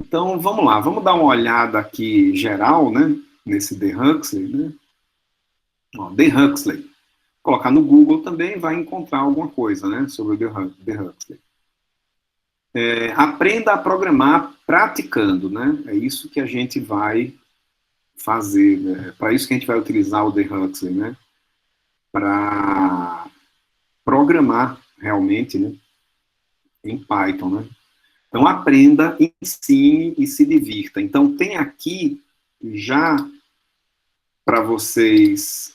Então, vamos lá, vamos dar uma olhada aqui geral, né, nesse The Huxley, né? Ó, The Huxley. Colocar no Google também vai encontrar alguma coisa, né, sobre o The Huxley. Aprenda a programar praticando, né? É isso que a gente vai fazer, né? Para isso que a gente vai utilizar o The Huxley, né? Para programar realmente, né? Em Python, né? Então, aprenda, ensine e se divirta. Então, tem aqui já para vocês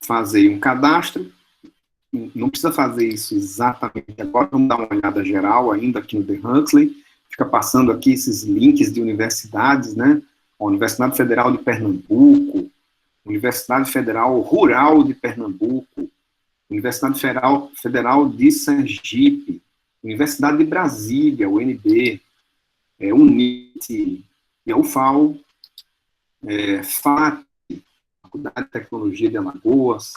fazerem um cadastro. Não precisa fazer isso exatamente agora, vamos dar uma olhada geral ainda aqui no The Huxley. Fica passando aqui esses links de universidades, né? A Universidade Federal de Pernambuco, Universidade Federal Rural de Pernambuco, Universidade Federal de Sergipe, Universidade de Brasília, UNB, UNIT, UFAL, FAT, Faculdade de Tecnologia de Alagoas,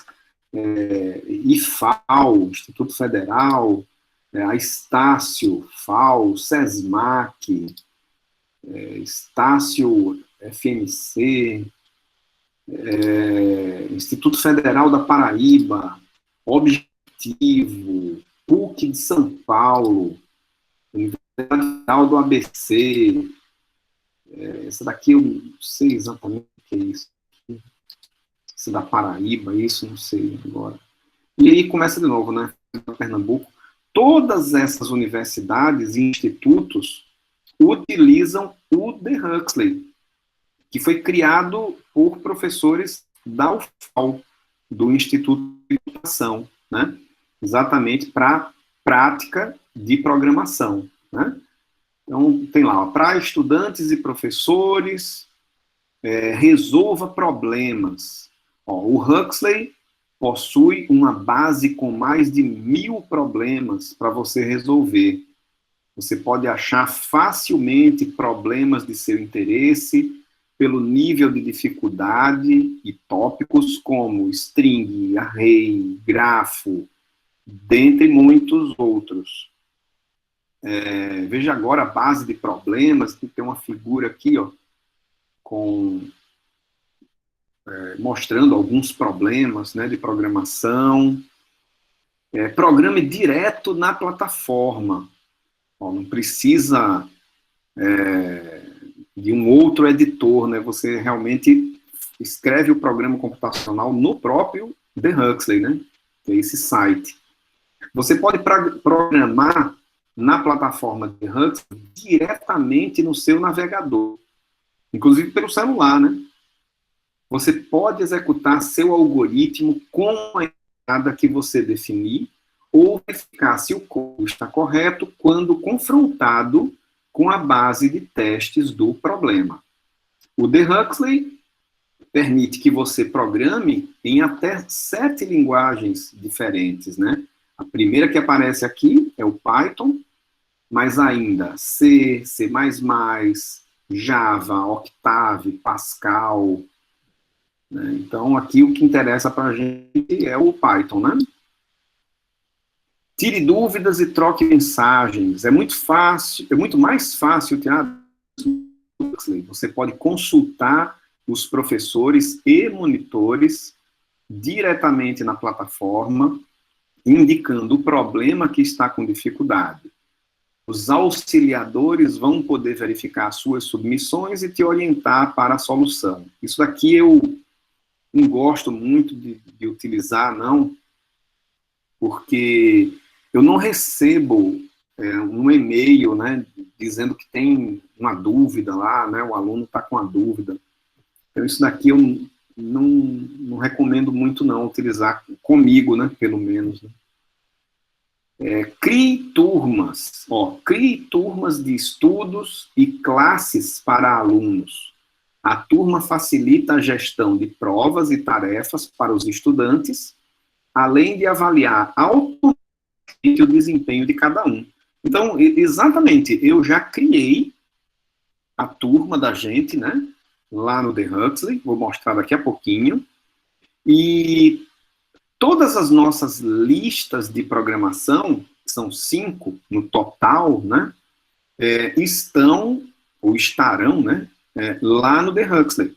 IFAL, Instituto Federal, a Estácio, FAO, SESMAC, Estácio FMC, Instituto Federal da Paraíba, Objetivo, PUC de São Paulo, Universidade Federal do ABC, essa daqui eu não sei exatamente o que é isso. Essa da Paraíba, isso, não sei agora. E aí começa de novo, né? Pernambuco. Todas essas universidades e institutos utilizam o The Huxley, que foi criado por professores da UFAL, do Instituto de Educação, né? Exatamente para prática de programação, né? Então, tem lá, para estudantes e professores, resolva problemas. Ó, o Huxley possui uma base com mais de 1000 problemas para você resolver. Você pode achar facilmente problemas de seu interesse pelo nível de dificuldade e tópicos como string, array, grafo, dentre muitos outros. Veja agora a base de problemas, que tem uma figura aqui, ó, mostrando alguns problemas, né, de programação. Programe direto na plataforma. Ó, não precisa de um outro editor, né? Você realmente escreve o programa computacional no próprio The Huxley, né? Que é esse site. Você pode programar na plataforma The Huxley diretamente no seu navegador, inclusive pelo celular, né? Você pode executar seu algoritmo com a entrada que você definir ou verificar se o código está correto quando confrontado com a base de testes do problema. O The Huxley permite que você programe em até 7 linguagens diferentes, né? A primeira que aparece aqui é o Python, mas ainda C, C++, Java, Octave, Pascal. Né? Então, aqui o que interessa para a gente é o Python, né? Tire dúvidas e troque mensagens. É muito fácil, é muito mais fácil tirar. Você pode consultar os professores e monitores diretamente na plataforma, indicando o problema que está com dificuldade. Os auxiliadores vão poder verificar suas submissões e te orientar para a solução. Isso daqui eu não gosto muito de utilizar, não, porque eu não recebo um e-mail, né, dizendo que tem uma dúvida lá, né, o aluno está com a dúvida. Então, isso daqui eu não recomendo muito, não, utilizar comigo, né, pelo menos. Né. Crie turmas. Crie turmas de estudos e classes para alunos. A turma facilita a gestão de provas e tarefas para os estudantes, além de avaliar automaticamente o desempenho de cada um. Então, exatamente, eu já criei a turma da gente, né, lá no The Huxley, vou mostrar daqui a pouquinho, e todas as nossas listas de programação, são 5 no total, né, estão, ou estarão, né, lá no The Huxley,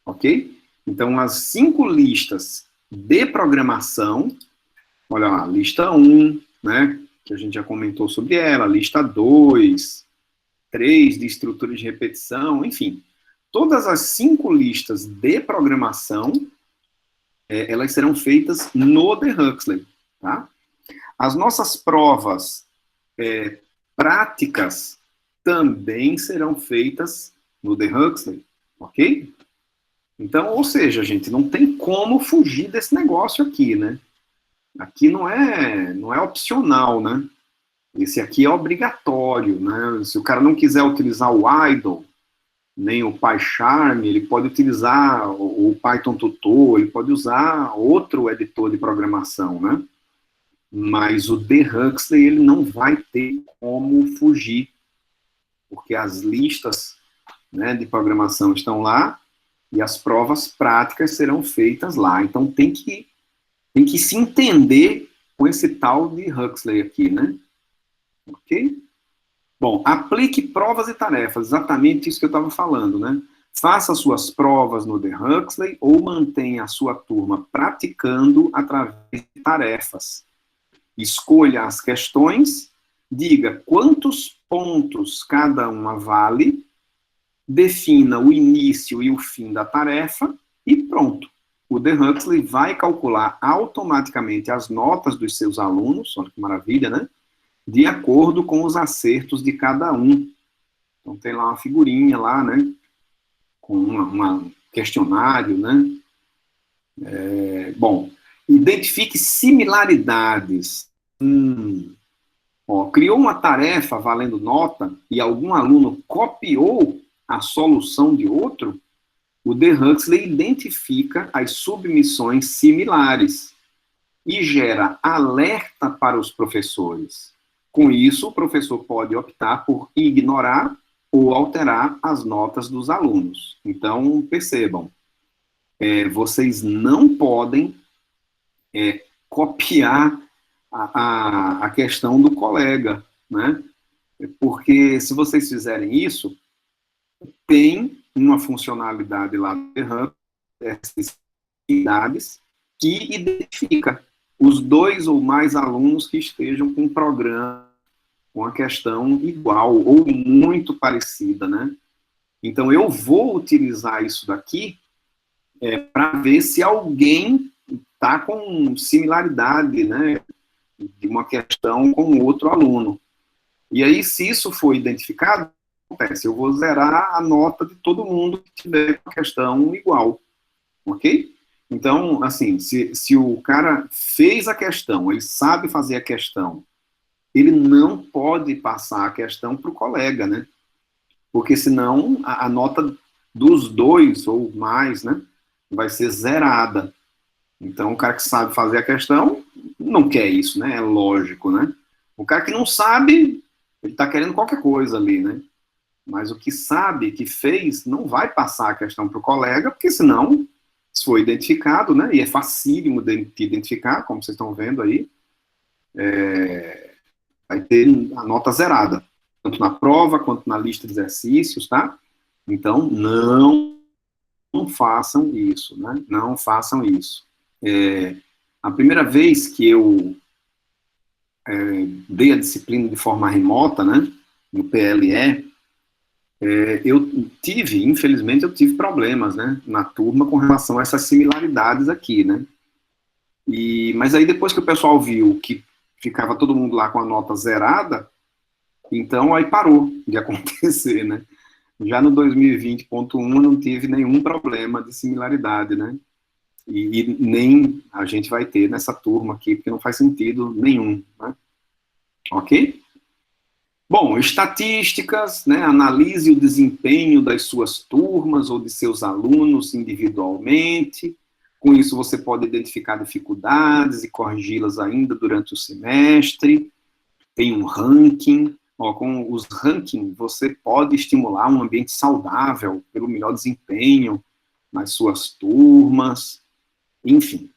ok? Então, as 5 listas de programação, olha lá, lista 1, né, que a gente já comentou sobre ela, lista 2, 3 de estrutura de repetição, enfim. Todas as 5 listas de programação, elas serão feitas no The Huxley, tá? As nossas provas práticas também serão feitas no The Huxley, ok? Então, ou seja, gente, não tem como fugir desse negócio aqui, né? Aqui não é opcional, né? Esse aqui é obrigatório, né? Se o cara não quiser utilizar o Idle, nem o PyCharm, ele pode utilizar o Python Tutor, ele pode usar outro editor de programação, né? Mas o The Huxley, ele não vai ter como fugir, porque as listas, né, de programação estão lá e as provas práticas serão feitas lá. Então tem que se entender com esse tal de Huxley aqui, né? Ok? Bom, aplique provas e tarefas, exatamente isso que eu estava falando, né? Faça suas provas no The Huxley ou mantenha a sua turma praticando através de tarefas. Escolha as questões, diga quantos pontos cada uma vale, defina o início e o fim da tarefa e pronto. O The Huxley vai calcular automaticamente as notas dos seus alunos, olha que maravilha, né? De acordo com os acertos de cada um. Então tem lá uma figurinha lá, né? Com um questionário, né? Bom, identifique similaridades. Criou uma tarefa valendo nota e algum aluno copiou a solução de outro, o The Huxley identifica as submissões similares e gera alerta para os professores. Com isso, o professor pode optar por ignorar ou alterar as notas dos alunos. Então, percebam, vocês não podem copiar a questão do colega, né? Porque se vocês fizerem isso, tem uma funcionalidade lá do The Huxley, essas unidades, que identifica os 2 ou mais alunos que estejam com um programa, com a questão igual ou muito parecida, né? Então, eu vou utilizar isso daqui para ver se alguém está com similaridade, né, de uma questão com outro aluno. E aí, se isso for identificado, acontece, eu vou zerar a nota de todo mundo que tiver com a questão igual, ok? Então, assim, se o cara fez a questão, ele sabe fazer a questão, ele não pode passar a questão para o colega, né? Porque senão a nota dos 2 ou mais, né, vai ser zerada. Então, o cara que sabe fazer a questão não quer isso, né? É lógico, né? O cara que não sabe, ele está querendo qualquer coisa ali, né? Mas o que sabe, que fez, não vai passar a questão para o colega, porque senão, se for identificado, né? E é facílimo de identificar, como vocês estão vendo aí, vai ter a nota zerada, tanto na prova quanto na lista de exercícios, tá? Então, não façam isso, né? Não façam isso. A primeira vez que eu dei a disciplina de forma remota, né, no PLE, infelizmente, eu tive problemas, né, na turma com relação a essas similaridades aqui, né. Mas aí depois que o pessoal viu que ficava todo mundo lá com a nota zerada, então aí parou de acontecer, né. Já no 2020.1 eu não tive nenhum problema de similaridade, né. E nem a gente vai ter nessa turma aqui, porque não faz sentido nenhum, né? Ok? Bom, estatísticas, né? Analise o desempenho das suas turmas ou de seus alunos individualmente. Com isso, você pode identificar dificuldades e corrigi-las ainda durante o semestre. Tem um ranking. Com os rankings, você pode estimular um ambiente saudável pelo melhor desempenho nas suas turmas. Enfim,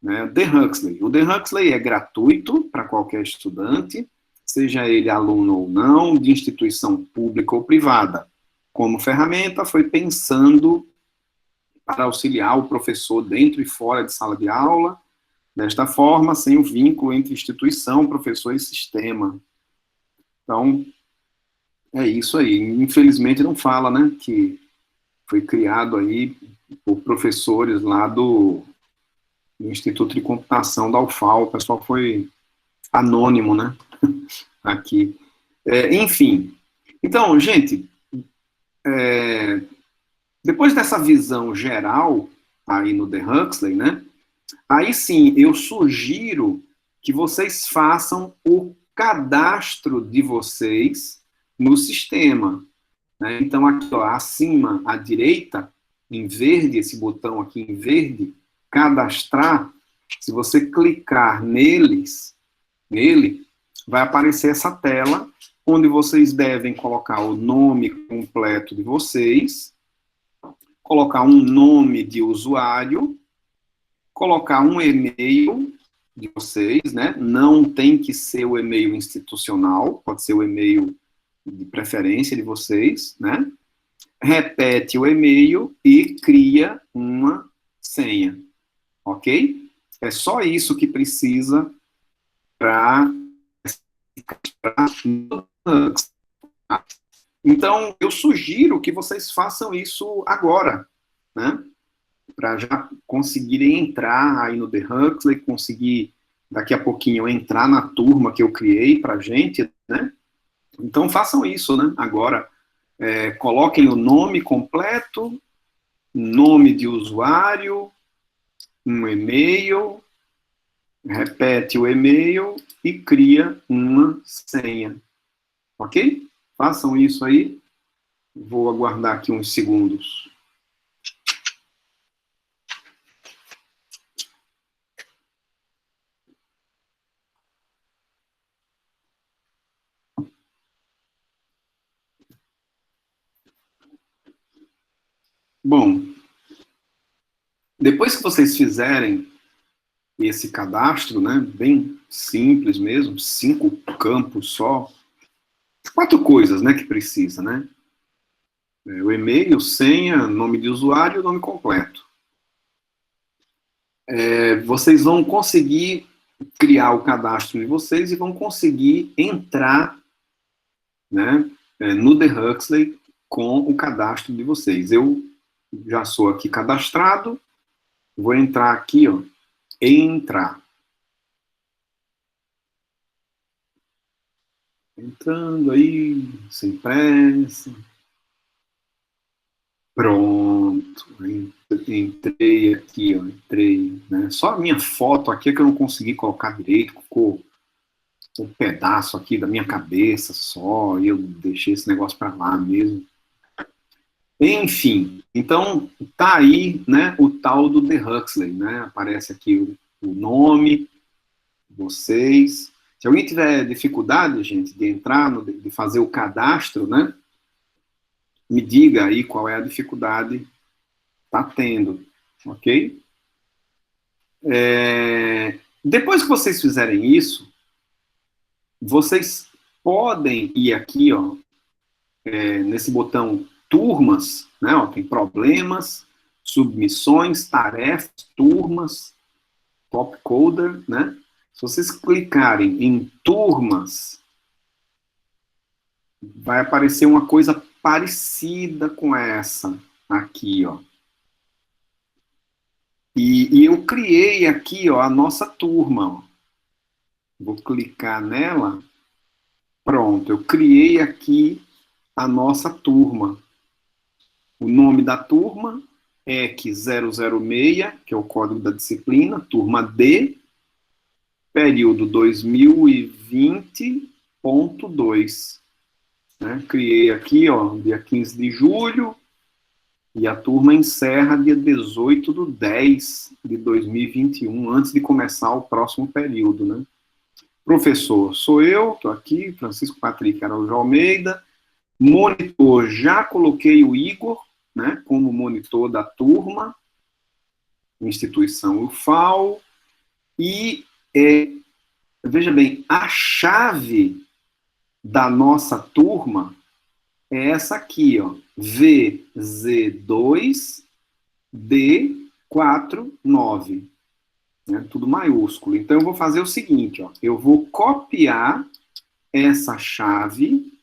né? The Huxley. O The Huxley é gratuito para qualquer estudante, seja ele aluno ou não, de instituição pública ou privada. Como ferramenta, foi pensando para auxiliar o professor dentro e fora de sala de aula, desta forma, sem o vínculo entre instituição, professor e sistema. Então, é isso aí. Infelizmente não fala, né, que foi criado aí por professores lá do Instituto de Computação da UFAL. O pessoal foi anônimo, né, aqui. Enfim. Então, gente, depois dessa visão geral aí no The Huxley, né, aí sim eu sugiro que vocês façam o cadastro de vocês no sistema. Né? Então, aqui, ó, acima à direita, em verde, esse botão aqui em verde, cadastrar, se você clicar nele, vai aparecer essa tela, onde vocês devem colocar o nome completo de vocês, colocar um nome de usuário, colocar um e-mail de vocês, né? Não tem que ser o e-mail institucional, pode ser o e-mail de preferência de vocês, né? Repete o e-mail e cria uma senha, ok? É só isso que precisa para... Então, eu sugiro que vocês façam isso agora, né? Para já conseguirem entrar aí no The Huxley, conseguir daqui a pouquinho entrar na turma que eu criei para gente, né? Então façam isso, né? Agora, coloquem o nome completo, nome de usuário, um e-mail, repete o e-mail e cria uma senha. Ok? Façam isso aí. Vou aguardar aqui uns segundos. Bom, depois que vocês fizerem esse cadastro, né, bem simples mesmo, 5 campos só, 4 coisas, né, que precisa, né? O e-mail, senha, nome de usuário e o nome completo. Vocês vão conseguir criar o cadastro de vocês e vão conseguir entrar, né, no The Huxley com o cadastro de vocês. Eu já sou aqui cadastrado, vou entrar aqui, ó, entrar. Entrando aí, sem pressa. Pronto, entrei aqui, ó, entrei, né? Só a minha foto aqui é que eu não consegui colocar direito, ficou um pedaço aqui da minha cabeça só, e eu deixei esse negócio para lá mesmo. Enfim, então tá aí, né, o tal do The Huxley, né? Aparece aqui o nome, vocês. Se alguém tiver dificuldade, gente, de entrar, de fazer o cadastro, né? Me diga aí qual é a dificuldade tá tendo, ok? Depois que vocês fizerem isso, vocês podem ir aqui, ó, nesse botão turmas, né? Ó, tem problemas, submissões, tarefas, turmas, top coder, né? Se vocês clicarem em turmas, vai aparecer uma coisa parecida com essa aqui, ó. E eu criei aqui, ó, a nossa turma, ó. Vou clicar nela. Pronto, eu criei aqui a nossa turma. O nome da turma é EC006, que é o código da disciplina, turma D, período 2020.2. Né? Criei aqui, ó, dia 15 de julho, e a turma encerra dia 18/10/2021, antes de começar o próximo período, né? Professor, sou eu, estou aqui, Francisco Patrick Araújo Almeida. Monitor, já coloquei o Igor, né, como monitor da turma, instituição UFAL, e, veja bem, a chave da nossa turma é essa aqui, ó, VZ2D49, né, tudo maiúsculo. Então, eu vou fazer o seguinte, ó, eu vou copiar essa chave,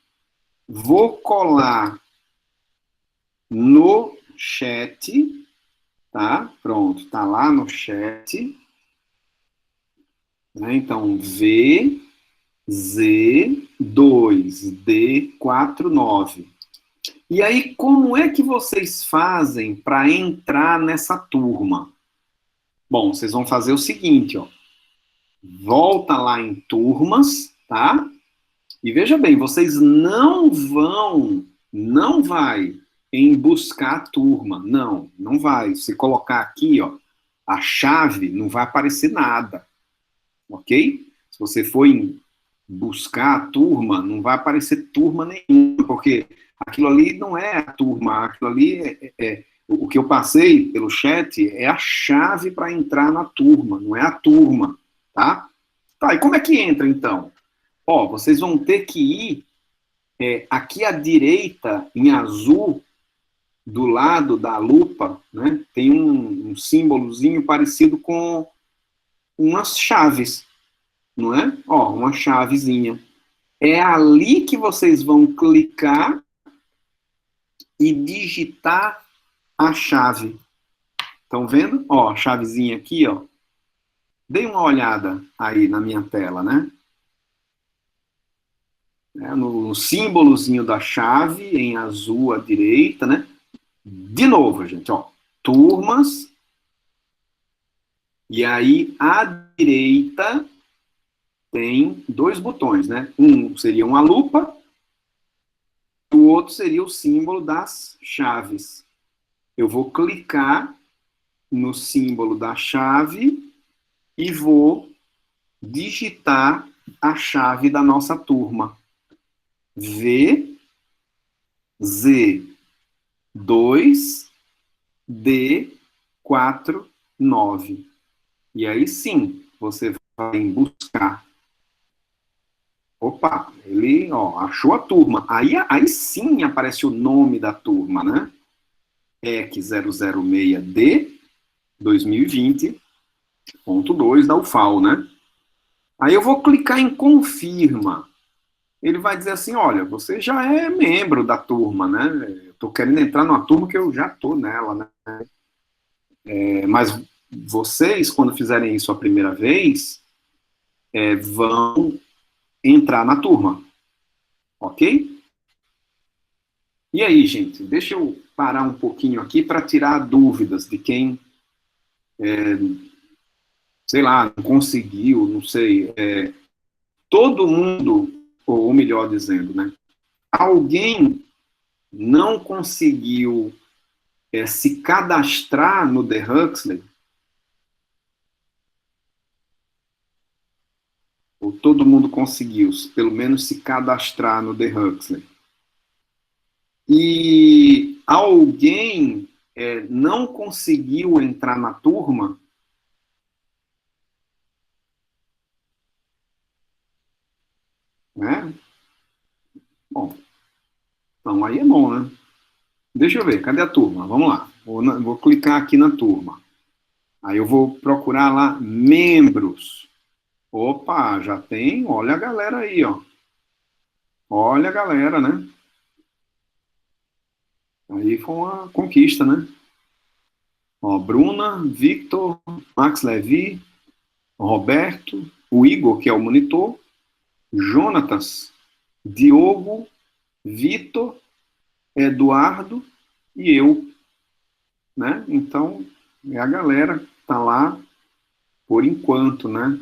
vou colar no chat, tá? Pronto, tá lá no chat. Né? Então, VZ2D49. E aí, como é que vocês fazem para entrar nessa turma? Bom, vocês vão fazer o seguinte, ó. Volta lá em turmas, tá? E veja bem, vocês não vai em buscar a turma, não vai. Se colocar aqui, ó, a chave, não vai aparecer nada, ok? Se você for em buscar a turma, não vai aparecer turma nenhuma, porque aquilo ali não é a turma, aquilo ali o que eu passei pelo chat é a chave para entrar na turma, não é a turma, tá? Tá, e como é que entra, então? Ó, vocês vão ter que ir aqui à direita, em azul, do lado da lupa, né, tem um símbolozinho parecido com umas chaves, não é? Ó, uma chavezinha. É ali que vocês vão clicar e digitar a chave. Estão vendo? Ó, a chavezinha aqui, ó. Dê uma olhada aí na minha tela, né? No símbolozinho da chave, em azul à direita, né? De novo, gente, ó. Turmas. E aí, à direita, tem dois botões, né? Um seria uma lupa, o outro seria o símbolo das chaves. Eu vou clicar no símbolo da chave e vou digitar a chave da nossa turma. VZ2D49. E aí sim, você vai buscar. Opa, ele achou a turma. Aí sim aparece o nome da turma, né? EC006D 2020.2 da UFAL, né? Aí eu vou clicar em confirma. Ele vai dizer assim, olha, você já é membro da turma, né? Eu tô querendo entrar numa turma que eu já tô nela, né? Mas vocês, quando fizerem isso a primeira vez, vão entrar na turma, ok? E aí, gente, deixa eu parar um pouquinho aqui para tirar dúvidas de quem, sei lá, não conseguiu, não sei. Todo mundo, ou melhor dizendo, né? Alguém não conseguiu se cadastrar no The Huxley? Ou todo mundo conseguiu, pelo menos, se cadastrar no The Huxley? E alguém não conseguiu entrar na turma? Né? Bom, então aí é bom, né? Deixa eu ver, cadê a turma? Vamos lá. Vou clicar aqui na turma. Aí eu vou procurar lá membros. Opa, já tem, olha a galera aí, ó. Olha a galera, né? Aí foi uma conquista, né? Ó, Bruna, Victor, Max Levi, Roberto, o Igor, que é o monitor, Jonatas, Diogo, Vitor, Eduardo e eu, né? Então, é a galera que tá lá por enquanto, né?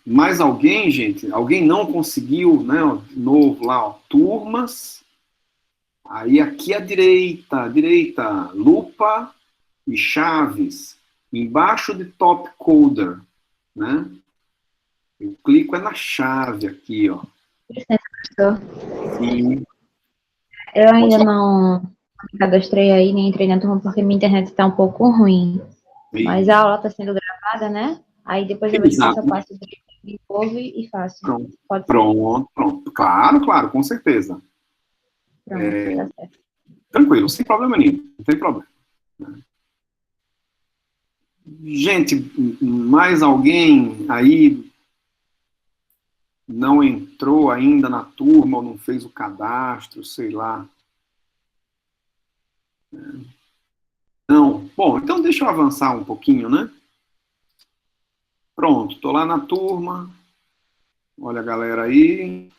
Mais alguém, gente? Alguém não conseguiu, né? De novo lá, ó, turmas. Aí aqui à direita, lupa e chaves. Embaixo de top coder, né? Eu clico na chave aqui, ó. Sim. Eu ainda não me cadastrei aí, nem entrei na turma, porque minha internet está um pouco ruim. Mas a aula está sendo gravada, né? Aí depois eu vejo se eu passo direito. ouve e faço. Pronto. Pode ser? Pronto. Claro, com certeza. Pronto, tá certo. Tranquilo, sem problema nenhum. Não tem problema. Gente, mais alguém aí não entrou ainda na turma ou não fez o cadastro, sei lá. Não. Bom, então deixa eu avançar um pouquinho, né? Pronto, estou lá na turma. Olha a galera aí.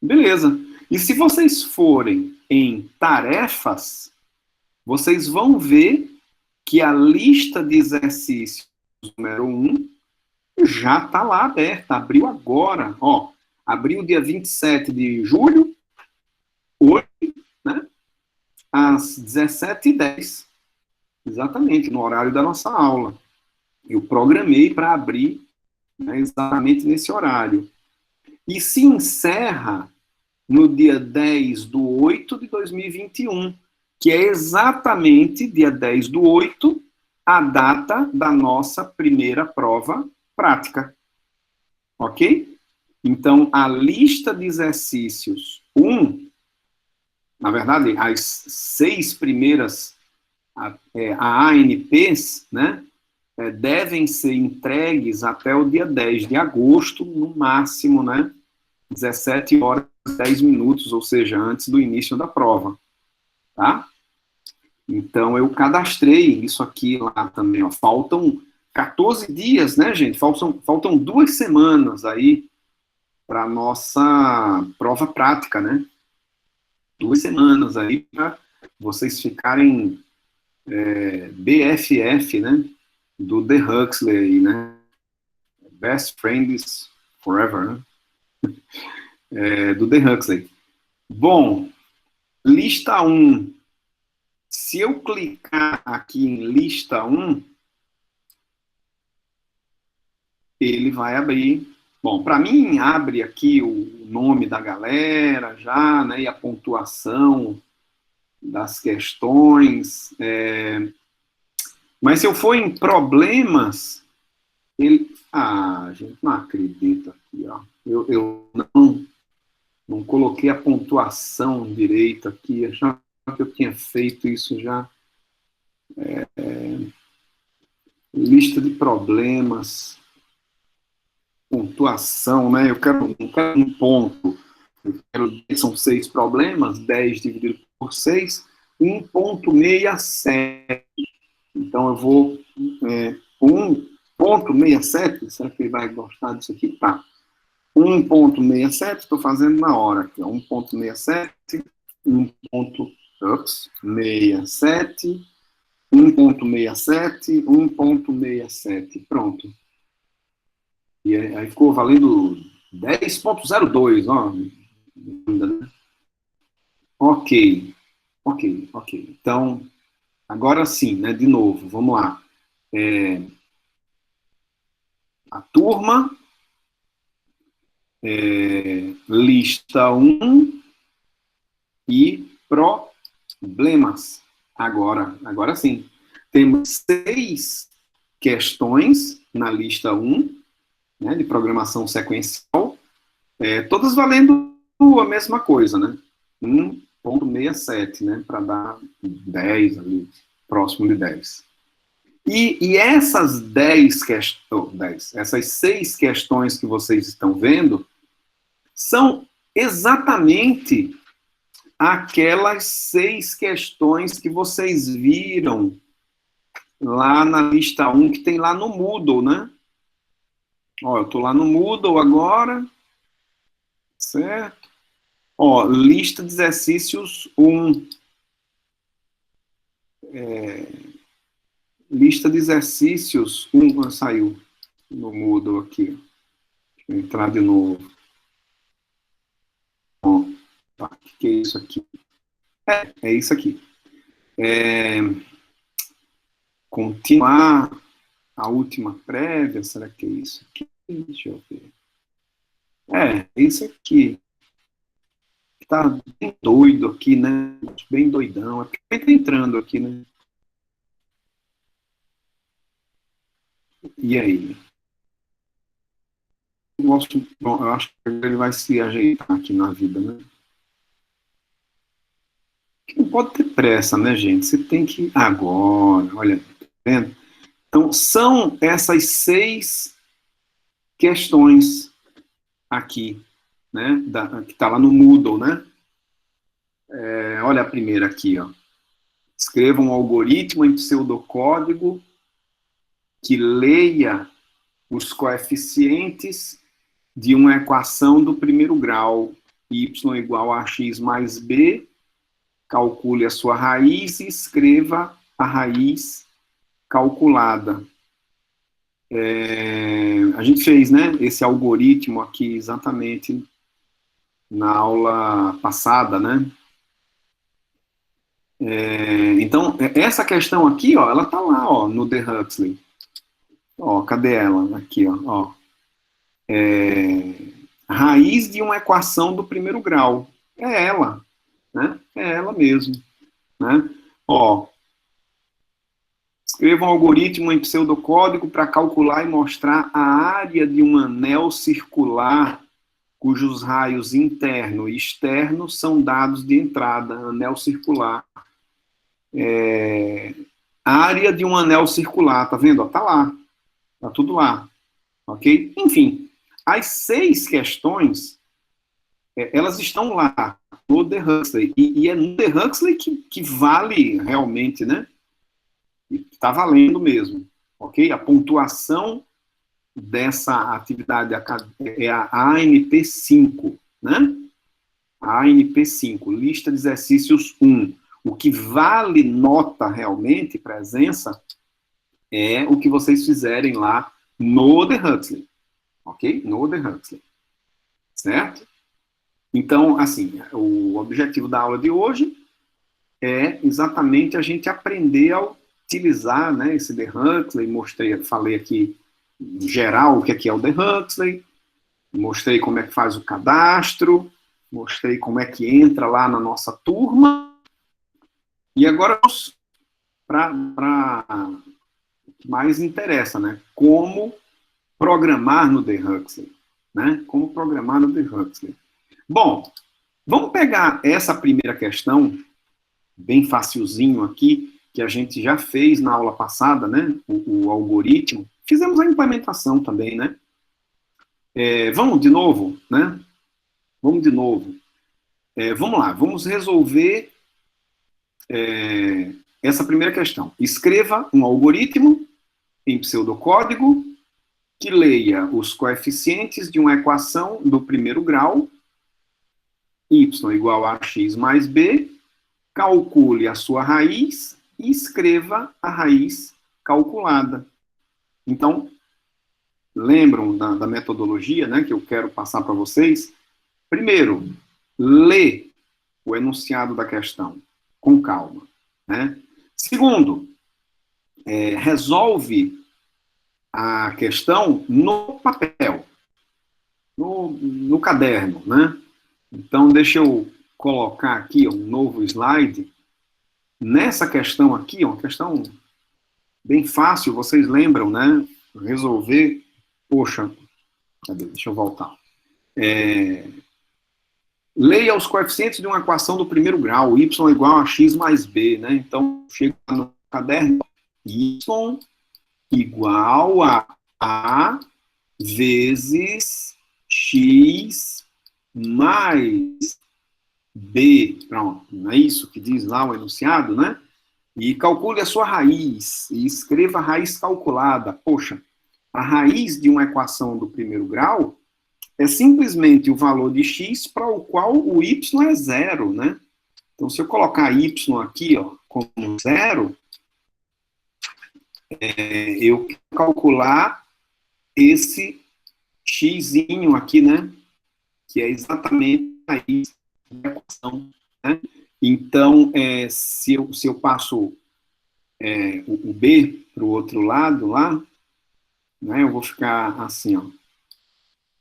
Beleza. E se vocês forem em tarefas, vocês vão ver que a lista de exercícios número 1 já está lá aberta. Abriu agora. Ó, abriu dia 27 de julho, hoje, né? Às 17h10. Exatamente, no horário da nossa aula. Eu programei para abrir, né, exatamente nesse horário. E se encerra no dia 10/8/2021, que é exatamente dia 10/8, a data da nossa primeira prova prática. Ok? Então, a lista de exercícios 1, na verdade, as 6 primeiras ANPs, né, devem ser entregues até o dia 10 de agosto, no máximo, né, 17h10, ou seja, antes do início da prova, tá? Então, eu cadastrei isso aqui lá também, ó. Faltam 14 dias, né, gente? Faltam 2 semanas aí para a nossa prova prática, né? 2 semanas aí para vocês ficarem BFF, né? Do The Huxley, né? Best Friends Forever, né? Do The Huxley. Bom, lista 1. Se eu clicar aqui em lista 1, ele vai abrir. Bom, para mim, abre aqui o nome da galera já, né? E a pontuação das questões. Mas se eu for em problemas, ele... Ah, gente, não acredito aqui, ó. Eu não coloquei a pontuação direito aqui, achava que eu tinha feito isso já. Lista de problemas, pontuação, né? Eu quero um ponto. São 6 problemas, 10 dividido por 6, 1,67. Então eu vou 1,67. Será que ele vai gostar disso aqui? Tá. 1,67, estou fazendo na hora aqui, 1,67, 1,67, 1,67, 1,67. Pronto. E aí ficou valendo 10,02, ó. Ok. Então, agora sim, né? De novo, vamos lá. A turma, lista 1 e problemas. Agora sim. Temos 6 questões na lista 1, né, de programação sequencial, todas valendo a mesma coisa, né? 1,67, né, para dar 10 ali, próximo de 10. E essas 10 questões, essas 6 questões que vocês estão vendo, são exatamente aquelas 6 questões que vocês viram lá na lista 1, que tem lá no Moodle, né? Ó, eu estou lá no Moodle agora, certo? Ó, lista de exercícios 1. Lista de exercícios 1, saiu no Moodle aqui. Deixa eu entrar de novo. Ó, tá, o que é isso aqui? É isso aqui. Continuar a última prévia, será que é isso aqui? Deixa eu ver. É isso aqui. Tá bem doido aqui, né? Bem doidão. É porque tá entrando aqui, né? E aí? bom, eu acho que ele vai se ajeitar aqui na vida, né? Não pode ter pressa, né, gente? Você tem que agora, olha, tá vendo? Então, são essas 6 questões aqui, né, que está lá no Moodle, né? Olha a primeira aqui, ó. Escreva um algoritmo em pseudocódigo que leia os coeficientes de uma equação do primeiro grau, y igual a x mais b, calcule a sua raiz e escreva a raiz calculada. A gente fez, né, esse algoritmo aqui exatamente na aula passada, né? Então, essa questão aqui, ó, ela tá lá, ó, no The Huxley. Ó, cadê ela? Aqui, ó. Raiz de uma equação do primeiro grau. É ela, né? É ela mesmo, né? Ó, escreva um algoritmo em pseudocódigo para calcular e mostrar a área de um anel circular cujos raios interno e externo são dados de entrada, anel circular. Área de um anel circular, tá vendo? Ó, tá lá, tá tudo lá, ok? Enfim, as 6 questões, elas estão lá no The Huxley, e é no The Huxley que vale realmente, né? Está valendo mesmo, ok? A pontuação dessa atividade é a ANP5, né? A ANP5, lista de exercícios 1. O que vale nota realmente, presença, é o que vocês fizerem lá no The Huxley, ok? No The Huxley, certo? Então, assim, o objetivo da aula de hoje é exatamente a gente aprender a utilizar, né, esse The Huxley. Falei aqui em geral o que é o The Huxley, mostrei como é que faz o cadastro, mostrei como é que entra lá na nossa turma, e agora para o que mais interessa, né, como programar no The Huxley, né, como programar no The Huxley. Bom, vamos pegar essa primeira questão, bem facilzinho aqui, que a gente já fez na aula passada, né, o algoritmo. Fizemos a implementação também, né? Vamos de novo, né? Vamos de novo. Vamos lá, vamos resolver essa primeira questão. Escreva um algoritmo em pseudocódigo que leia os coeficientes de uma equação do primeiro grau, y igual a x mais b, calcule a sua raiz e escreva a raiz calculada. Então, lembram da metodologia, né, que eu quero passar para vocês? Primeiro, lê o enunciado da questão com calma, né? Segundo, resolve a questão no papel, no caderno, né? Então, deixa eu colocar aqui um novo slide. Nessa questão aqui, uma questão bem fácil, vocês lembram, né? Resolver, poxa, cadê? Deixa eu voltar. Leia os coeficientes de uma equação do primeiro grau, y igual a x mais b, né? Então, chega no caderno, y igual a vezes x mais b. Pronto, não é isso que diz lá o enunciado, né? E calcule a sua raiz, e escreva a raiz calculada. Poxa, a raiz de uma equação do primeiro grau é simplesmente o valor de x para o qual o y é zero, né? Então, se eu colocar y aqui, ó, como zero, eu quero calcular esse xzinho aqui, né? Que é exatamente a raiz da equação, né? Então, se eu passo o b para o outro lado lá, né, eu vou ficar assim, ó.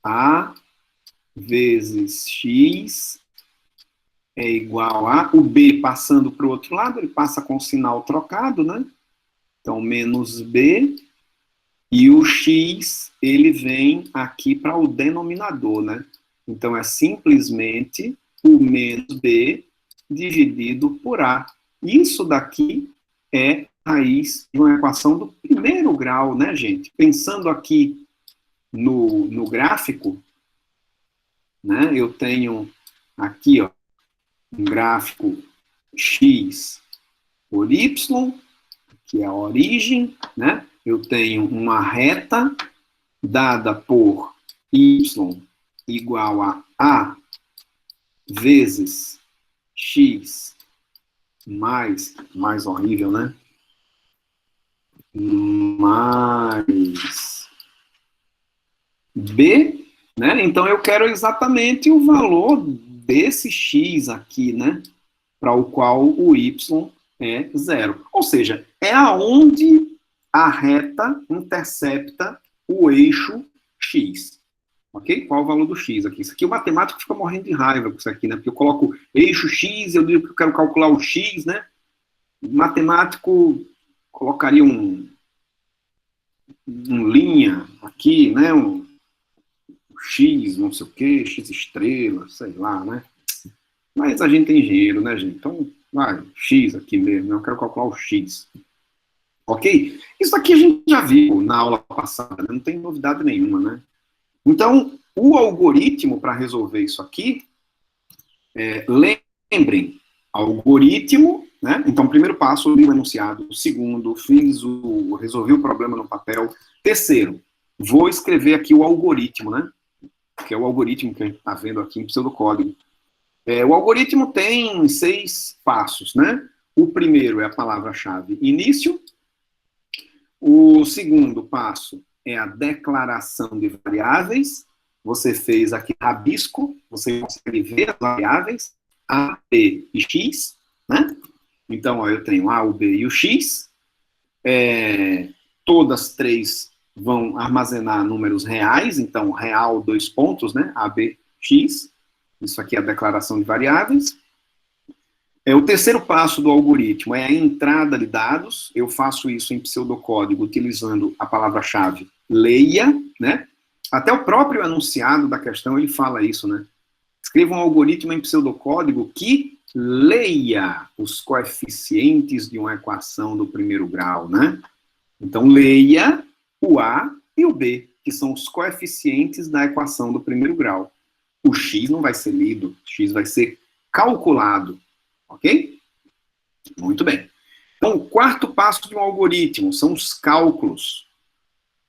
A vezes x é igual a... O b passando para o outro lado, ele passa com o sinal trocado, né? Então, menos b E o x, ele vem aqui para o denominador, né? Então, é simplesmente o menos b dividido por a. Isso daqui é a raiz de uma equação do primeiro grau, né, gente? Pensando aqui no gráfico, né, eu tenho aqui, ó, um gráfico x por y, que é a origem, né? Eu tenho uma reta dada por y igual a vezes x mais horrível, né? Mais b, né? Então eu quero exatamente o valor desse x aqui, né? Para o qual o y é zero. Ou seja, é aonde a reta intercepta o eixo x. Ok? Qual o valor do x aqui? Isso aqui o matemático fica morrendo de raiva com isso aqui, né? Porque eu coloco eixo x, eu digo que eu quero calcular o x, né? O matemático colocaria um linha aqui, né? Um x, não sei o quê, x estrela, sei lá, né? Mas a gente tem engenheiro, né, gente? Então, vai, x aqui mesmo, né? Eu quero calcular o x. Ok? Isso aqui a gente já viu na aula passada, né? Não tem novidade nenhuma, né? Então, o algoritmo para resolver isso aqui, lembrem, algoritmo, né? Então, primeiro passo, li o enunciado. Segundo, resolvi o problema no papel. Terceiro, vou escrever aqui o algoritmo, né? Que é o algoritmo que a gente está vendo aqui em pseudocódigo. O algoritmo tem 6 passos, né? O primeiro é a palavra-chave início. O segundo passo é a declaração de variáveis. Você fez aqui rabisco, você consegue ver as variáveis A, B e X, né? Então, ó, eu tenho A, o B e o X. Todas três vão armazenar números reais, então real, 2 pontos, né? A, B, X. Isso aqui é a declaração de variáveis. O terceiro passo do algoritmo é a entrada de dados. Eu faço isso em pseudocódigo utilizando a palavra-chave leia, né? Até o próprio enunciado da questão ele fala isso, né? Escreva um algoritmo em pseudocódigo que leia os coeficientes de uma equação do primeiro grau, né? Então, leia o A e o B, que são os coeficientes da equação do primeiro grau. O X não vai ser lido, o X vai ser calculado. Ok? Muito bem. Então, o quarto passo de um algoritmo são os cálculos.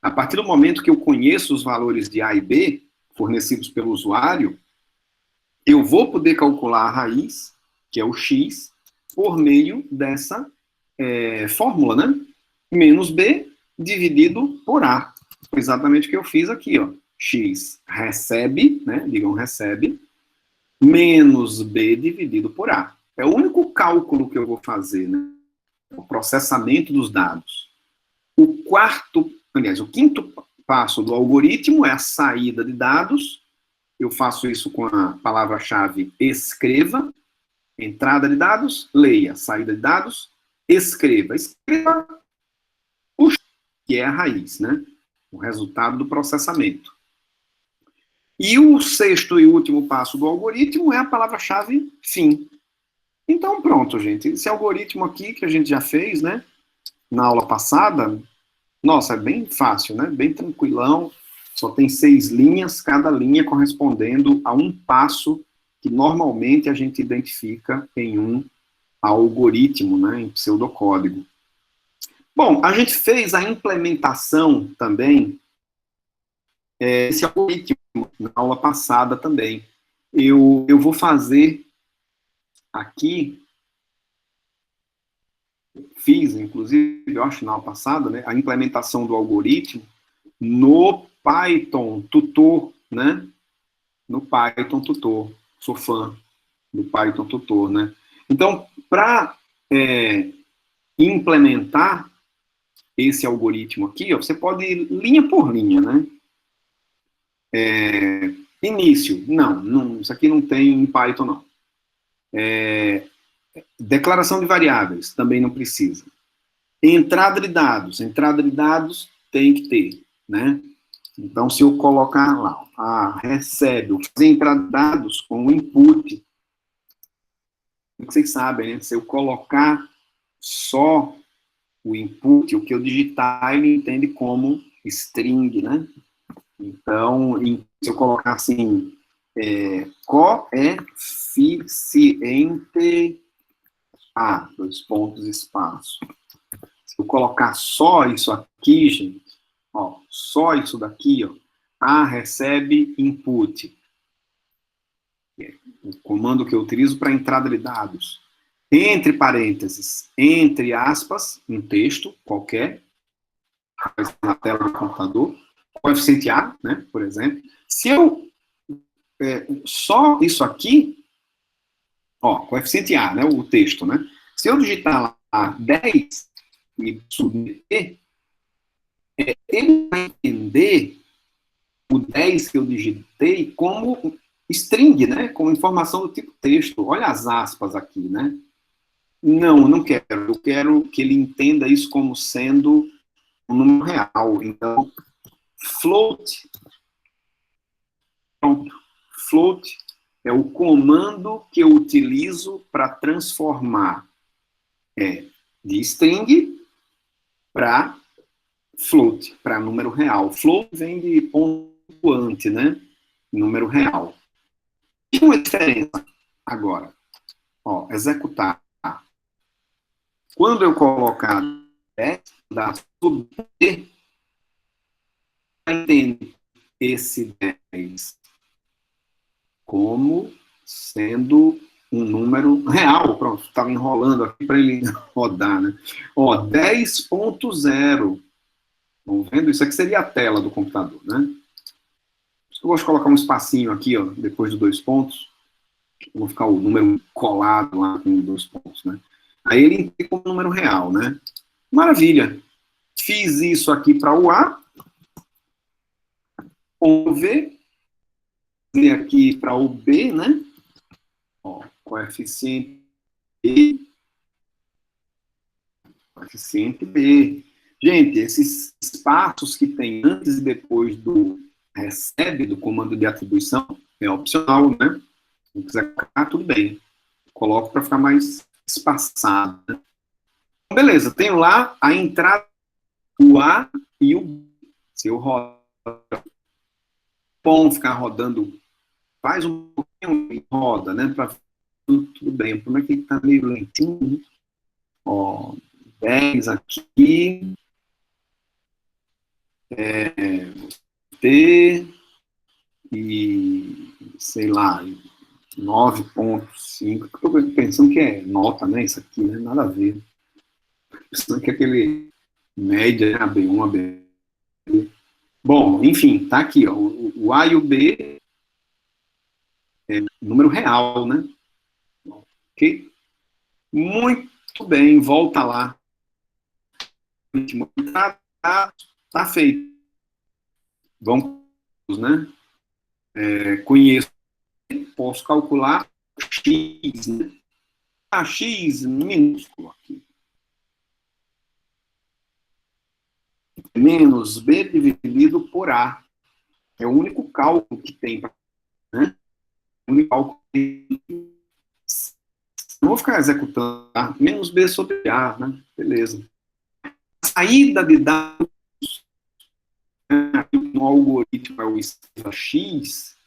A partir do momento que eu conheço os valores de A e B, fornecidos pelo usuário, eu vou poder calcular a raiz, que é o x, por meio dessa fórmula, né? Menos B dividido por A. Foi exatamente o que eu fiz aqui, ó. X recebe, né? Digam recebe, menos B dividido por A. É o único cálculo que eu vou fazer, né? O processamento dos dados. O quinto passo do algoritmo é a saída de dados. Eu faço isso com a palavra-chave escreva. Entrada de dados, leia. Saída de dados, escreva. Escreva o que é a raiz, né? O resultado do processamento. E o sexto e último passo do algoritmo é a palavra-chave fim. Então, pronto, gente. Esse algoritmo aqui que a gente já fez, né, na aula passada, nossa, é bem fácil, né? Bem tranquilão. Só tem 6 linhas, cada linha correspondendo a um passo que normalmente a gente identifica em um algoritmo, né, em pseudocódigo. Bom, a gente fez a implementação também desse algoritmo na aula passada também. Eu vou fazer aqui, fiz, inclusive, eu acho na aula passada, né, a implementação do algoritmo no Python Tutor, né? No Python Tutor. Sou fã do Python Tutor, né? Então, para implementar esse algoritmo aqui, ó, você pode ir linha por linha, né? Início, não, isso aqui não tem em Python, não. Declaração de variáveis, também não precisa. Entrada de dados tem que ter, né? Então, se eu colocar lá, recebe, fazer entrar dados com o input, vocês sabem, né? Se eu colocar só o input, o que eu digitar, ele entende como string, né? Então, se eu colocar assim, coeficiente A, dois pontos, espaço. Se eu colocar só isso aqui, gente, ó, só isso daqui, ó, A recebe input, o comando que eu utilizo para entrada de dados. Entre parênteses, entre aspas, um texto qualquer, na tela do computador, coeficiente A, né, por exemplo. Se eu, só isso aqui, ó, coeficiente A, né, o texto, né, se eu digitar lá 10 e submeter, ele vai entender o 10 que eu digitei como string, né, como informação do tipo texto. Olha as aspas aqui, né. Não quero. Eu quero que ele entenda isso como sendo um número real. Então, float, pronto. Float é o comando que eu utilizo para transformar de string para float, para número real. Float vem de pontuante, né? Número real. Tem uma diferença agora. Ó, executar. Quando eu colocar 10, dá subter, entende esse 10 como sendo um número real. Pronto, estava enrolando aqui para ele rodar, né? Ó, 10.0. Estão vendo? Isso aqui seria a tela do computador, né? Eu gosto de colocar um espacinho aqui, ó, depois de 2 pontos. Eu vou ficar o número colado lá com 2 pontos, né? Aí ele entende como número real, né? Maravilha. Fiz isso aqui para o A. O V. E aqui para o B, né? Ó, coeficiente B. Coeficiente B. Gente, esses espaços que tem antes e depois do recebe, do comando de atribuição, é opcional, né? Se quiser colocar, tudo bem. Coloco para ficar mais espaçado. Né? Beleza, tenho lá a entrada, o A e o B. Se eu rodar, bom ficar rodando, faz um pouquinho e roda, né? Para tudo bem. O problema é que ele está meio lentinho. Ó, 10 aqui. T e, sei lá, 9.5. Estou pensando que é nota, né? Isso aqui, né? Nada a ver. Pensando que é aquele média, né? AB1, AB. Bom, enfim, tá aqui, ó. O A e o B é número real, né? Ok? Muito bem, volta lá. Tá feito. Vamos, né? Conheço, posso calcular x, né? X minúsculo aqui. Menos B dividido por A. É o único cálculo que tem, né? O único cálculo que tem. Não vou ficar executando A. Menos B sobre A, né? Beleza. A saída de dados no algoritmo é o X.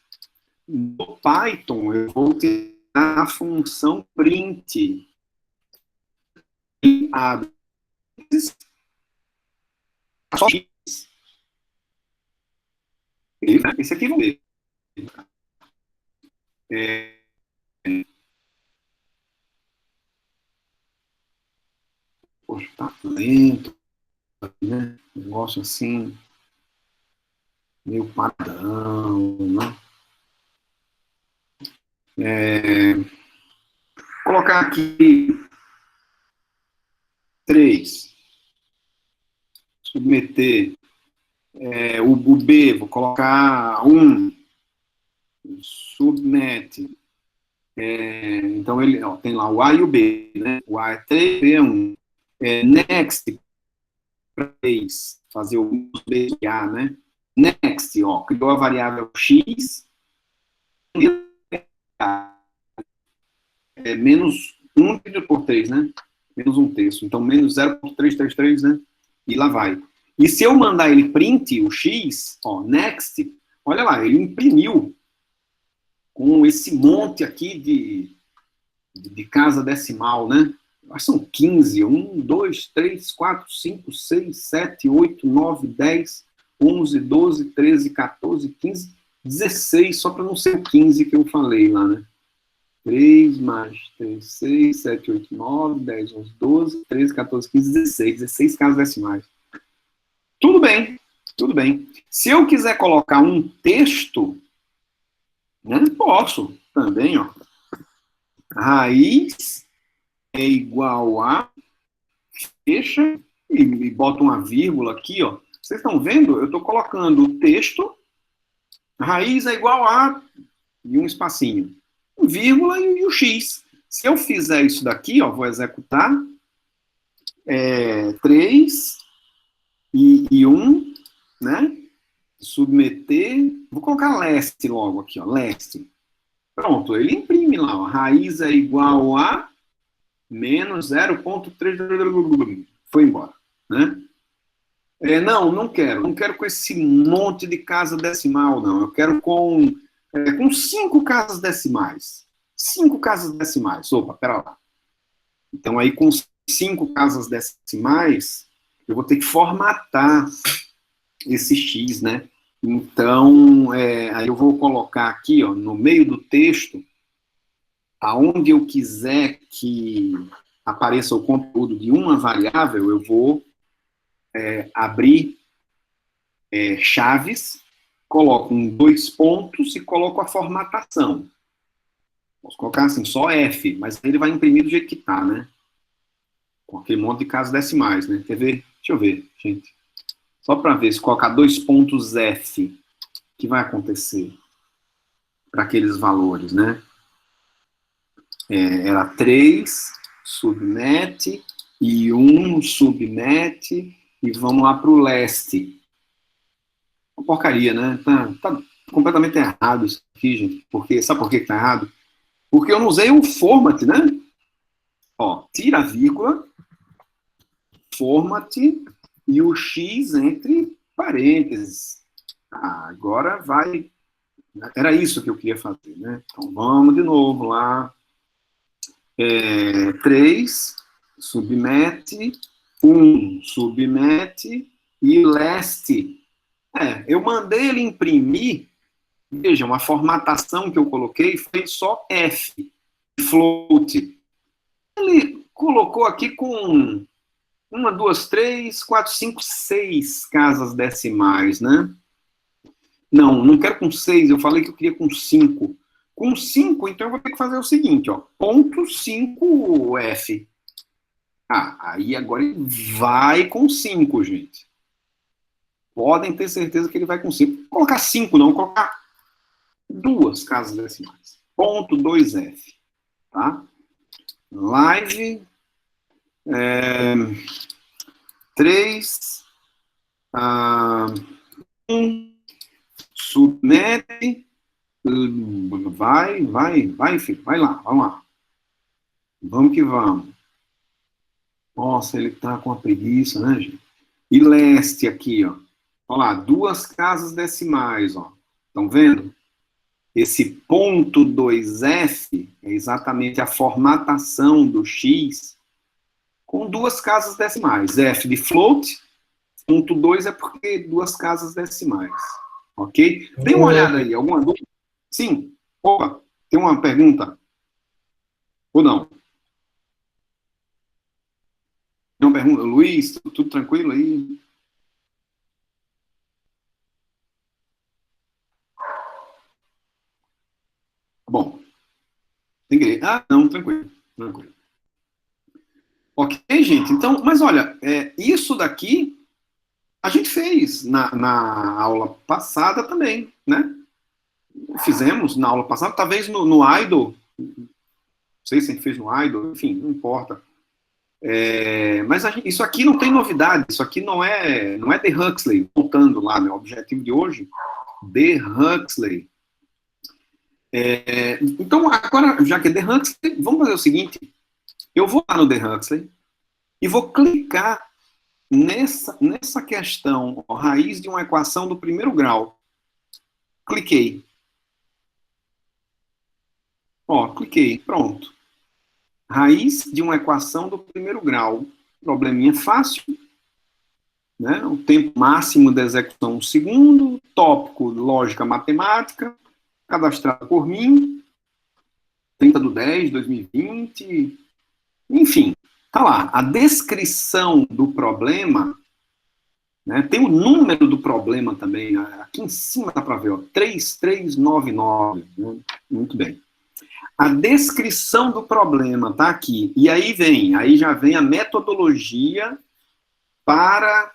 No Python, eu vou utilizar a função print. A só X. Esse aqui vamos ver. Poxa, tá lento, né? Negócio assim, meio padrão, né? Colocar aqui 3. Submeter o B, vou colocar 1. Submete. Então, ele tem lá o A e o B, né? O A é 3, B é 1. Next, 3. fazer o A, né? Next, ó, criou a variável x, menos 1 dividido por 3, né? Menos 1/3. Então, menos 0,333, né? E lá vai. E se eu mandar ele print, o x, ó, next, olha lá, ele imprimiu com esse monte aqui de casa decimal, né? Acho que são 15. 1, 2, 3, 4, 5, 6, 7, 8, 9, 10, 11, 12, 13, 14, 15, 16, só para não ser o 15 que eu falei lá, né? 3 mais 3, 6, 7, 8, 9, 10, 11, 12, 13, 14, 15, 16. 16 casas decimais. Tudo bem, tudo bem. Se eu quiser colocar um texto, né, posso também, ó. Raiz é igual a, fecha, e bota uma vírgula aqui, ó. Vocês estão vendo? Eu estou colocando o texto, raiz é igual a, e um espacinho, vírgula e o x. Se eu fizer isso daqui, ó, vou executar, 3 e 1, né? Submeter, vou colocar leste logo aqui, ó, leste. Pronto, ele imprime lá, ó, raiz é igual a menos 0,3, foi embora, né? Não quero, não quero com esse monte de casa decimal, não. Eu quero com 5 casas decimais. 5 casas decimais. Opa, pera lá. Então, aí, com 5 casas decimais, eu vou ter que formatar esse X, né? Então, aí eu vou colocar aqui, ó, no meio do texto, aonde eu quiser que apareça o conteúdo de uma variável, eu vou abrir chaves, coloco 2 pontos e coloco a formatação. Posso colocar assim, só F, mas ele vai imprimir do jeito que tá, né? Com aquele monte de casas decimais, né? Quer ver? Deixa eu ver, gente. Só para ver, se colocar 2 pontos F, o que vai acontecer para aqueles valores, né? Era 3, submete, e 1 submete, e vamos lá para o leste. Uma porcaria, né? Tá completamente errado isso aqui, gente. Porque, sabe por que tá errado? Porque eu não usei o format, né? Ó, tira a vírgula, format e o X entre parênteses. Agora vai. Era isso que eu queria fazer, né? Então vamos de novo lá. 3, submete, 1, submete e leste. Eu mandei ele imprimir. Veja, uma formatação que eu coloquei foi só F, float. Ele colocou aqui com 1, 2, 3, 4, 5, 6 casas decimais, né? Não quero com 6, eu falei que eu queria com 5. Com 5, então eu vou ter que fazer o seguinte, ó, ponto 5F. Aí agora ele vai com 5, gente. Podem ter certeza que ele vai com 5. Vou colocar 5 não, vou colocar 2 casas decimais. Ponto 2F, tá? Live 3 1 submete, vai, filho, vai lá, vamos lá. Vamos que vamos. Nossa, ele tá com a preguiça, né, gente? E leste aqui, ó. Olha lá, 2 casas decimais, ó. Estão vendo? Esse ponto 2F é exatamente a formatação do X com 2 casas decimais. F de float, ponto 2 é porque 2 casas decimais. Ok? Dê uma olhada aí, alguma dúvida? Sim. Opa, tem uma pergunta? Ou não? Tem uma pergunta? Luiz, tudo tranquilo aí? Bom. Tem que... não, tranquilo. Tranquilo. Ok, gente? Então, mas olha, isso daqui a gente fez na aula passada também, né? Fizemos na aula passada, talvez no Idle, não sei se a gente fez no Idle, enfim, não importa. Mas isso aqui não tem novidade, isso aqui não é de Huxley, voltando lá, né, o objetivo de hoje, de Huxley. Então, agora, já que é de Huxley, vamos fazer o seguinte, eu vou lá no de Huxley e vou clicar nessa questão, ó, raiz de uma equação do primeiro grau. Cliquei. Ó, cliquei, pronto. Raiz de uma equação do primeiro grau. Probleminha fácil, né? O tempo máximo de execução 1 segundo, tópico lógica matemática, cadastrado por mim, 30/10/2020, enfim, tá lá. A descrição do problema, né? Tem o número do problema também, aqui em cima dá para ver, ó, 3399, né? Muito bem. A descrição do problema tá aqui. E aí já vem a metodologia para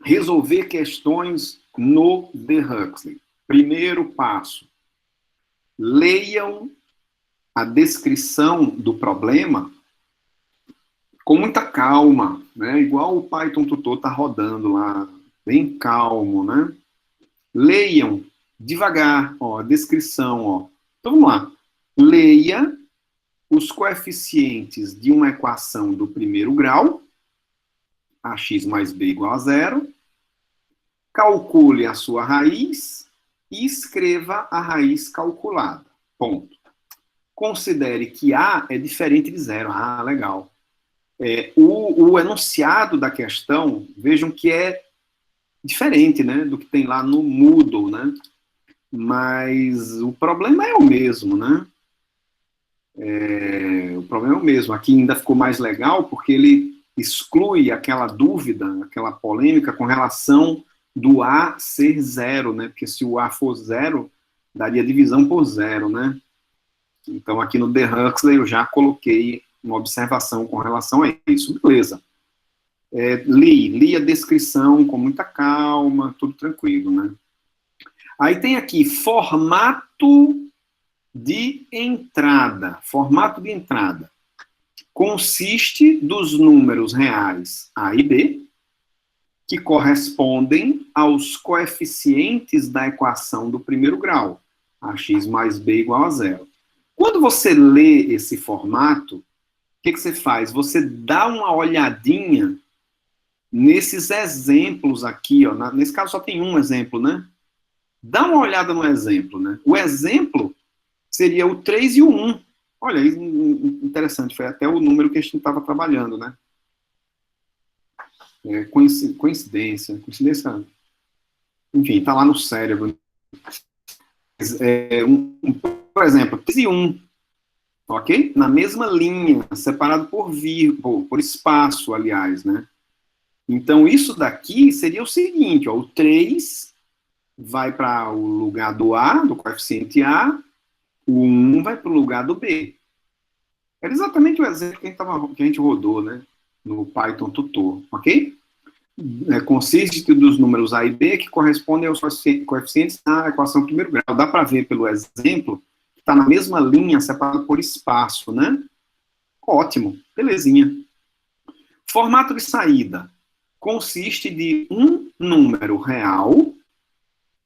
resolver questões no de Huxley. Primeiro passo: leiam a descrição do problema com muita calma, né? Igual o Python Tutor está rodando lá, bem calmo, né? Leiam devagar, ó, a descrição, ó. Então vamos lá. Leia os coeficientes de uma equação do primeiro grau, ax mais b igual a 0, calcule a sua raiz e escreva a raiz calculada. Ponto. Considere que A é diferente de 0. Ah, legal. O enunciado da questão, vejam que é diferente, né, do que tem lá no Moodle, né? Mas o problema é o mesmo, né? O problema é o mesmo. Aqui ainda ficou mais legal porque ele exclui aquela dúvida, aquela polêmica com relação do A ser 0, né? Porque se o A for 0, daria divisão por 0, né? Então aqui no de Huxley eu já coloquei uma observação com relação a isso. Beleza. Li a descrição com muita calma, tudo tranquilo, né? Aí tem aqui formato de entrada. Formato de entrada. Consiste dos números reais A e B, que correspondem aos coeficientes da equação do primeiro grau, ax mais b igual a 0. Quando você lê esse formato, o que você faz? Você dá uma olhadinha nesses exemplos aqui, ó. Nesse caso só tem um exemplo, né? Dá uma olhada no exemplo, né? O exemplo seria o 3 e o 1. Olha, interessante, foi até o número que a gente estava trabalhando, né? Coincidência, enfim, está lá no cérebro. Por exemplo, 3 e 1, ok? Na mesma linha, separado por vírgula, por espaço, aliás, né? Então, isso daqui seria o seguinte, ó, o 3 vai para o lugar do A, do coeficiente A, o 1 vai para o lugar do B. Era exatamente o exemplo que a gente rodou, né? No Python Tutor, ok? Consiste dos números A e B que correspondem aos coeficientes da equação do primeiro grau. Dá para ver pelo exemplo que está na mesma linha, separado por espaço, né? Ótimo, belezinha. Formato de saída. Consiste de um número real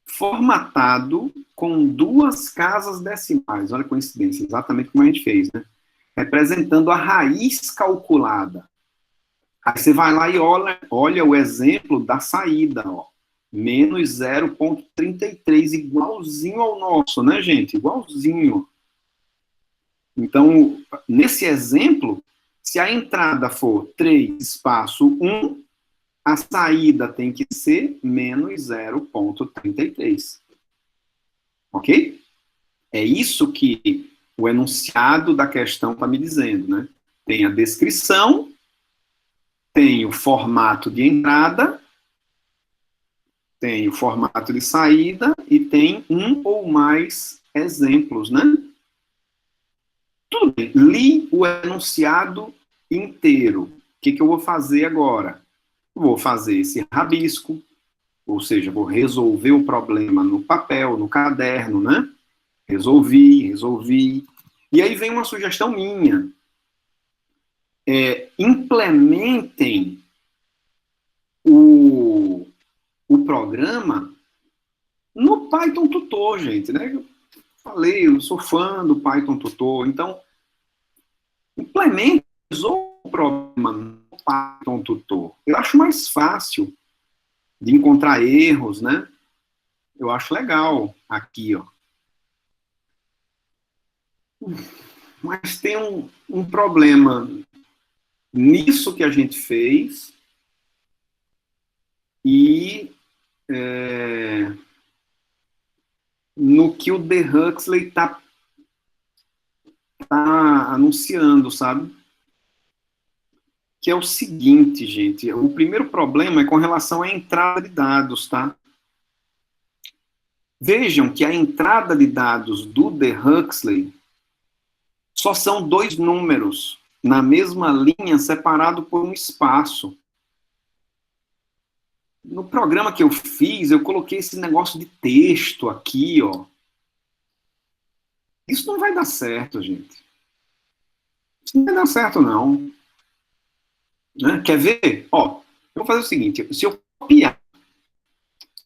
formatado com 2 casas decimais. Olha a coincidência, exatamente como a gente fez, né? Representando a raiz calculada. Aí você vai lá e olha o exemplo da saída, ó. Menos 0,33, igualzinho ao nosso, né, gente? Igualzinho. Então, nesse exemplo, se a entrada for 3, espaço 1, a saída tem que ser menos 0,33. Ok? É isso que o enunciado da questão está me dizendo, né? Tem a descrição, tem o formato de entrada, tem o formato de saída e tem um ou mais exemplos, né? Tudo bem. Li o enunciado inteiro. O que eu vou fazer agora? Vou fazer esse rabisco, ou seja, vou resolver o problema no papel, no caderno, né? Resolvi. E aí vem uma sugestão minha. implementem o programa no Python Tutor, gente, né? Eu falei, eu sou fã do Python Tutor, então implemente o programa no Python Tutor. Eu acho mais fácil de encontrar erros, né? Eu acho legal aqui, ó. Mas tem um problema nisso que a gente fez e no que o The Huxley tá anunciando, sabe? Que é o seguinte, gente. O primeiro problema é com relação à entrada de dados, tá? Vejam que a entrada de dados do The Huxley só são 2 números na mesma linha, separado por um espaço. No programa que eu fiz, eu coloquei esse negócio de texto aqui, ó. Isso não vai dar certo, gente. Isso não vai dar certo, não. Né? Quer ver? Ó, eu vou fazer o seguinte, se eu copiar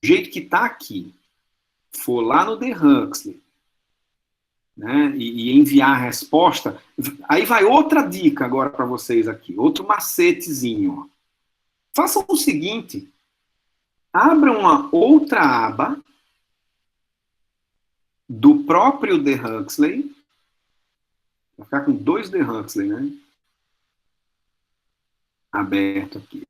do jeito que está aqui, for lá no The Huxley, né, e enviar a resposta, aí vai outra dica agora para vocês aqui, outro macetezinho. Ó. Façam o seguinte, abram uma outra aba do próprio The Huxley, vai ficar com 2 The Huxley, né? Aberto aqui.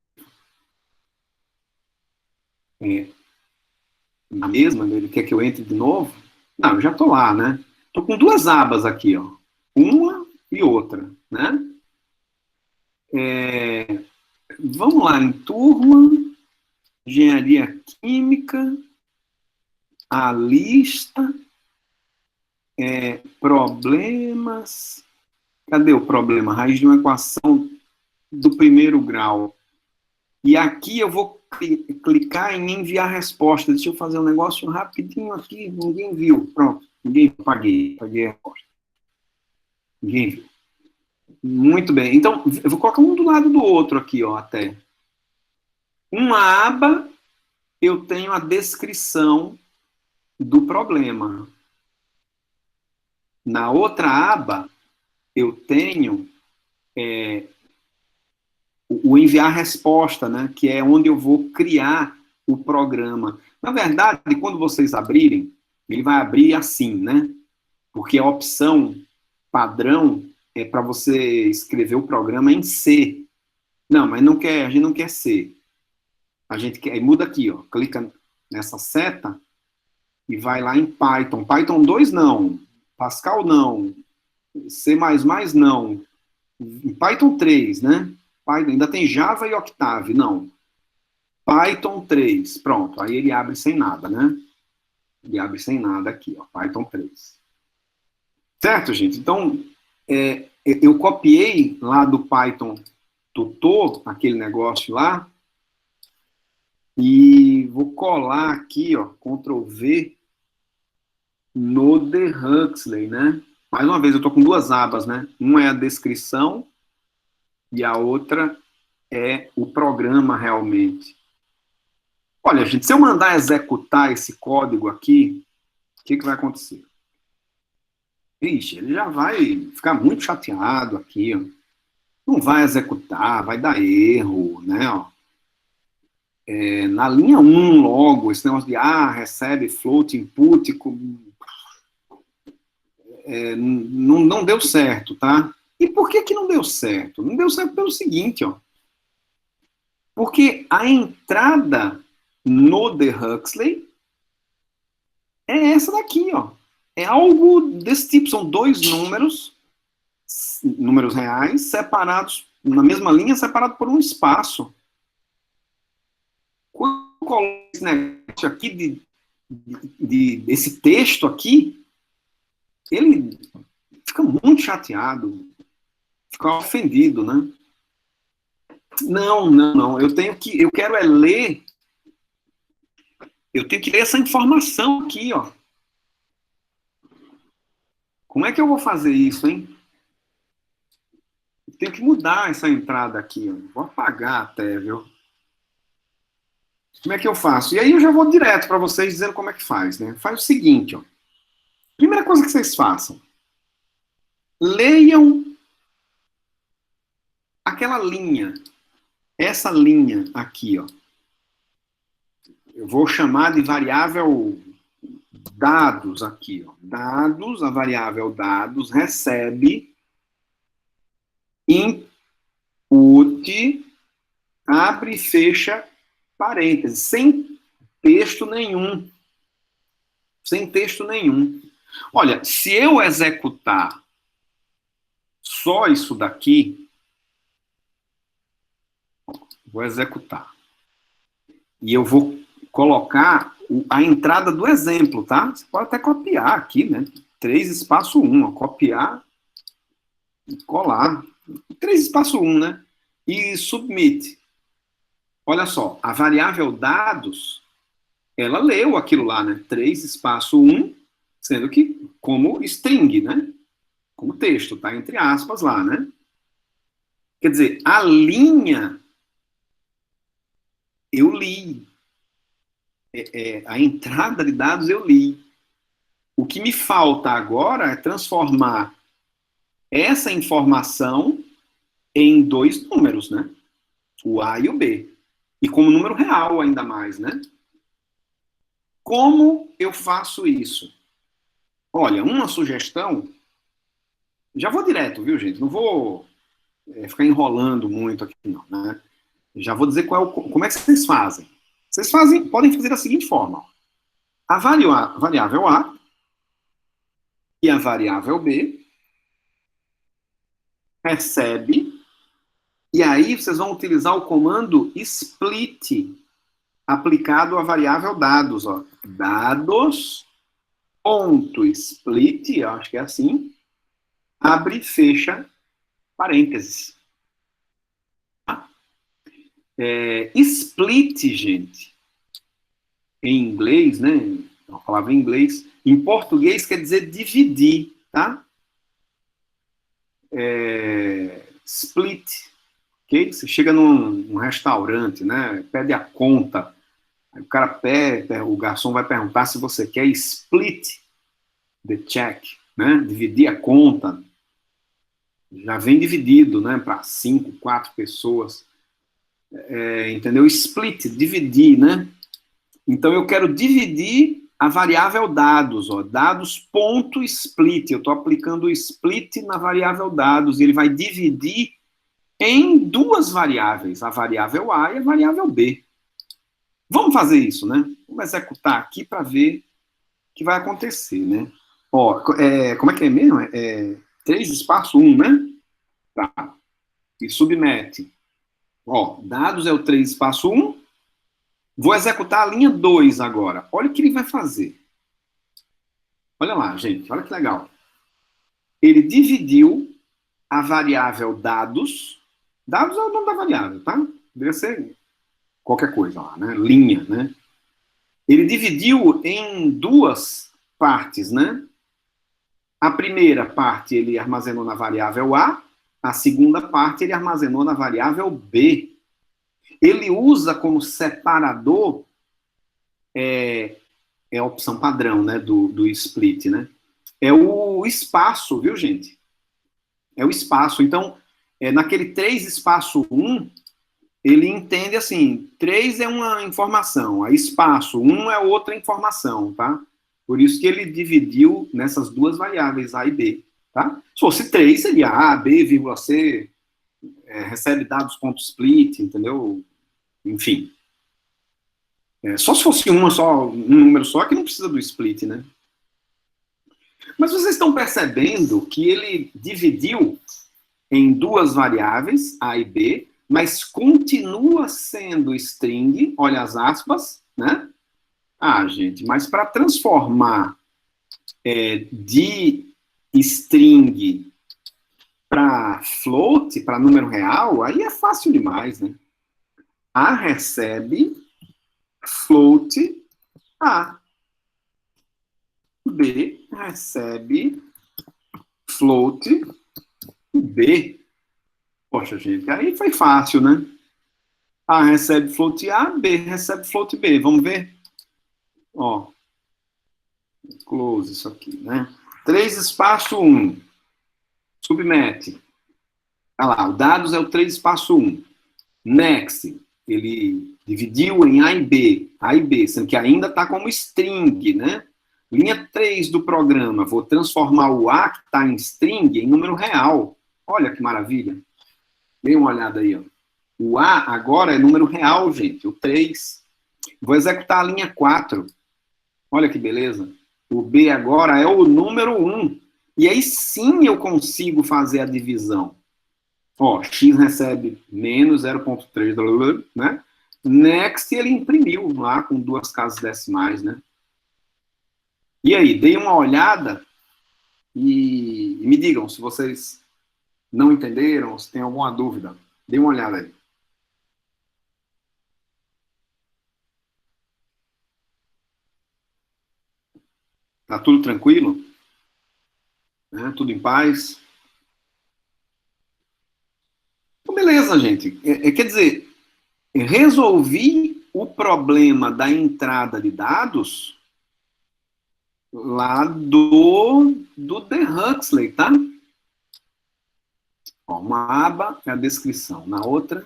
Na mesma, ele quer que eu entre de novo? Não, eu já estou lá, né? Estou com 2 abas aqui, ó. Uma e outra, né? Vamos lá, em turma, engenharia química, a lista, problemas. Cadê o problema? Raiz de uma equação do primeiro grau. E aqui eu vou clicar em enviar resposta. Deixa eu fazer um negócio rapidinho aqui. Ninguém viu. Pronto. Ninguém paguei a resposta. Ninguém viu. Muito bem. Então, eu vou colocar um do lado do outro aqui, ó, até. Uma aba, eu tenho a descrição do problema. Na outra aba, eu tenho o enviar resposta, né, que é onde eu vou criar o programa. Na verdade, quando vocês abrirem, ele vai abrir assim, né? Porque a opção padrão é para você escrever o programa em C. Não, mas não quer, a gente não quer C. A gente quer, muda aqui, ó, clica nessa seta e vai lá em Python. Python 2 não, Pascal não, C++ não, Python 3, né? Python, ainda tem Java e Octave, não. Python 3, pronto, aí ele abre sem nada, né? Ele abre sem nada aqui, ó, Python 3. Certo, gente? Então, eu copiei lá do Python Tutor, aquele negócio lá, e vou colar aqui, ó, Ctrl V, no The Huxley, né? Mais uma vez, eu estou com 2 abas, né? Uma é a descrição e a outra é o programa realmente. Olha, gente, se eu mandar executar esse código aqui, o que vai acontecer? Ixi, ele já vai ficar muito chateado aqui, ó. Não vai executar, vai dar erro, né? Ó. Na linha 1 logo, esse negócio de recebe float input, não deu certo, tá? E por que não deu certo? Não deu certo pelo seguinte, ó. Porque a entrada no The Huxley é essa daqui, ó. É algo desse tipo, são 2 números reais, separados, na mesma linha, separados por um espaço. Quando eu coloco esse negócio aqui, desse texto aqui, ele fica muito chateado, fica ofendido, né? Não, eu quero ler, eu tenho que ler essa informação aqui, ó. Como é que eu vou fazer isso, hein? tenho que mudar essa entrada aqui, ó. Vou apagar até, viu? Como é que eu faço? E aí eu já vou direto para vocês dizendo como é que faz, né? Faz o seguinte, ó. Primeira coisa que vocês façam, leiam aquela linha, essa linha aqui, ó. Eu vou chamar de variável dados aqui, ó. Dados, a variável dados recebe input, abre e fecha parênteses, sem texto nenhum. Sem texto nenhum. Olha, se eu executar só isso daqui, vou executar. E eu vou colocar a entrada do exemplo, tá? Você pode até copiar aqui, né? 3 espaço 1, ó, copiar e colar. 3 espaço 1, né? E submit. Olha só, a variável dados, ela leu aquilo lá, né? 3 espaço 1, sendo que como string, né? Como texto, tá? Entre aspas lá, né? Quer dizer, a linha eu li. A entrada de dados eu li. O que me falta agora é transformar essa informação em 2 números, né? O A e o B. E como número real ainda mais, né? Como eu faço isso? Olha, uma sugestão, já vou direto, viu, gente? Não vou ficar enrolando muito aqui, não, né? Já vou dizer como é que vocês fazem. Vocês podem fazer da seguinte forma. A variável A e a variável B recebe, e aí vocês vão utilizar o comando split aplicado à variável dados, ó. Dados, ponto, split, acho que é assim, abre e fecha parênteses. Split, gente, em inglês, né, uma palavra em inglês, em português quer dizer dividir, tá? Split, ok? Você chega num restaurante, né, pede a conta, aí o cara pede, o garçom vai perguntar se você quer split the check, né? Dividir a conta. Já vem dividido, né? Para 5, 4 pessoas. Entendeu? Split, dividir, né? Então eu quero dividir a variável dados, ó. Dados ponto split. Eu estou aplicando o split na variável dados e ele vai dividir em 2 variáveis, a variável A e a variável B. Vamos fazer isso, né? Vamos executar aqui para ver o que vai acontecer, né? Ó, como é que é mesmo? 3 espaço 1, né? Tá. E submete. Ó, dados é o 3 espaço 1. Vou executar a linha 2 agora. Olha o que ele vai fazer. Olha lá, gente. Olha que legal. Ele dividiu a variável dados. Dados é o nome da variável, tá? Deve ser qualquer coisa lá, né? Linha, né? Ele dividiu em 2 partes, né? A primeira parte ele armazenou na variável A segunda parte ele armazenou na variável B. Ele usa como separador, a opção padrão, né, do split, né? É o espaço, viu, gente? É o espaço. Então, naquele 3 espaço 1, ele entende assim, 3 é uma informação, aí espaço 1 é outra informação, tá? Por isso que ele dividiu nessas 2 variáveis, A e B, tá? Se fosse 3, seria A, B, vírgula C, recebe dados ponto split, entendeu? Enfim. Só se fosse um número só, que não precisa do split, né? Mas vocês estão percebendo que ele dividiu em 2 variáveis, A e B, mas continua sendo string, olha as aspas, né? Gente, mas para transformar de string para float, para número real, aí é fácil demais, né? A recebe float A. B recebe float B. Poxa, gente, aí foi fácil, né? A recebe float A, B recebe float B. Vamos ver? Ó, close isso aqui, né? 3 espaço 1. Submete. Olha lá, o dados é o 3 espaço 1. Next, ele dividiu em A e B, sendo que ainda está como string, né? Linha 3 do programa, vou transformar o A, que está em string, em número real. Olha que maravilha. Dê uma olhada aí, ó. O A agora é número real, gente, o 3. Vou executar a linha 4. Olha que beleza. O B agora é o número 1. E aí sim eu consigo fazer a divisão. Ó, x recebe menos 0,3, né? Next ele imprimiu lá com 2 casas decimais, né? E aí, deem uma olhada e me digam se vocês não entenderam, se tem alguma dúvida. Deem uma olhada aí. Tá tudo tranquilo? Né? Tudo em paz? Então, beleza, gente. Quer dizer, resolvi o problema da entrada de dados lá do The Huxley, tá? Ó, uma aba é a descrição, na outra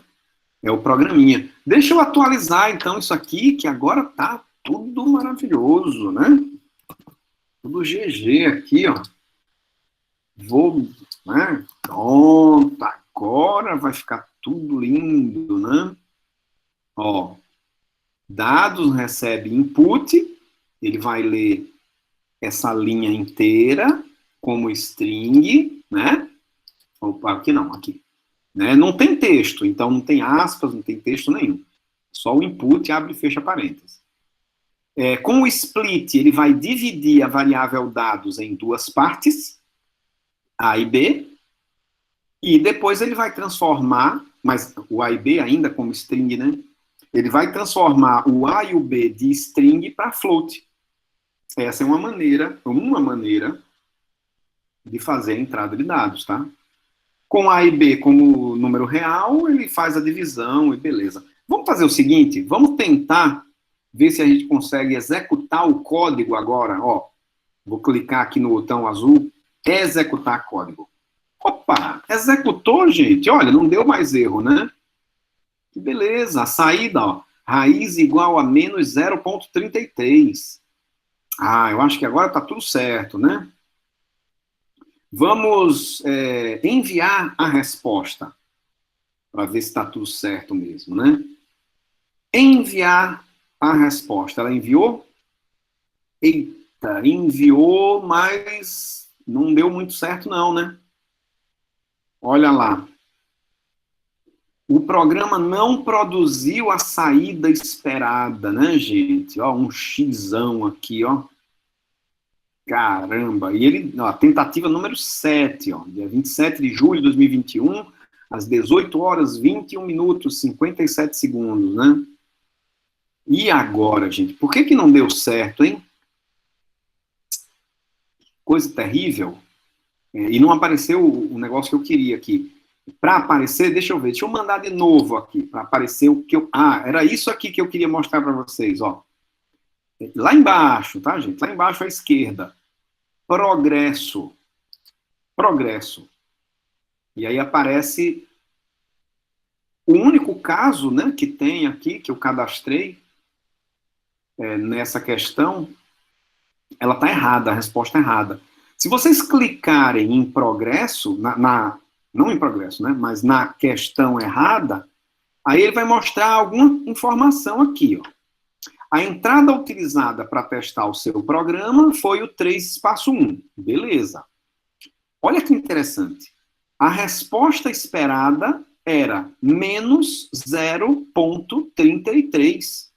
é o programinha. Deixa eu atualizar, então, isso aqui, que agora tá tudo maravilhoso, né? Tudo GG aqui, ó. Vou, né? Pronto, agora vai ficar tudo lindo, né? Ó, dados recebe input, ele vai ler essa linha inteira como string, né? Opa, aqui não, aqui. Né? Não tem texto, então não tem aspas, não tem texto nenhum. Só o input, abre e fecha parênteses. Com o split, ele vai dividir a variável dados em 2 partes, A e B, e depois ele vai transformar, mas o A e B ainda como string, né? Ele vai transformar o A e o B de string para float. Essa é uma maneira de fazer a entrada de dados, tá? Com A e B como número real, ele faz a divisão e beleza. Vamos fazer o seguinte, vamos tentar ver se a gente consegue executar o código agora, ó. Vou clicar aqui no botão azul, executar código. Opa, executou, gente. Olha, não deu mais erro, né? Que beleza. A saída, ó, raiz igual a menos 0,33. Ah, eu acho que agora tá tudo certo, né? Vamos enviar a resposta para ver se está tudo certo mesmo, né? Enviar a resposta. Ela enviou? Eita, enviou, mas não deu muito certo não, né? Olha lá. O programa não produziu a saída esperada, né, gente? Ó, um xão aqui, ó. Caramba. E ele, ó, tentativa número 7, ó, dia 27 de julho de 2021, às 18 horas, 21 minutos, 57 segundos, né? E agora, gente? Por que não deu certo, hein? Coisa terrível. E não apareceu o negócio que eu queria aqui. Para aparecer, deixa eu mandar de novo aqui, para aparecer o que eu... Ah, era isso aqui que eu queria mostrar para vocês, ó. Lá embaixo, tá, gente? Lá embaixo à esquerda. Progresso. Progresso. E aí aparece o único caso, né, que tem aqui, que eu cadastrei nessa questão, ela está errada, a resposta é errada. Se vocês clicarem em progresso, não em progresso, né, mas na questão errada, aí ele vai mostrar alguma informação aqui, ó. A entrada utilizada para testar o seu programa foi o 3 espaço 1. Beleza. Olha que interessante. A resposta esperada era menos 0,33.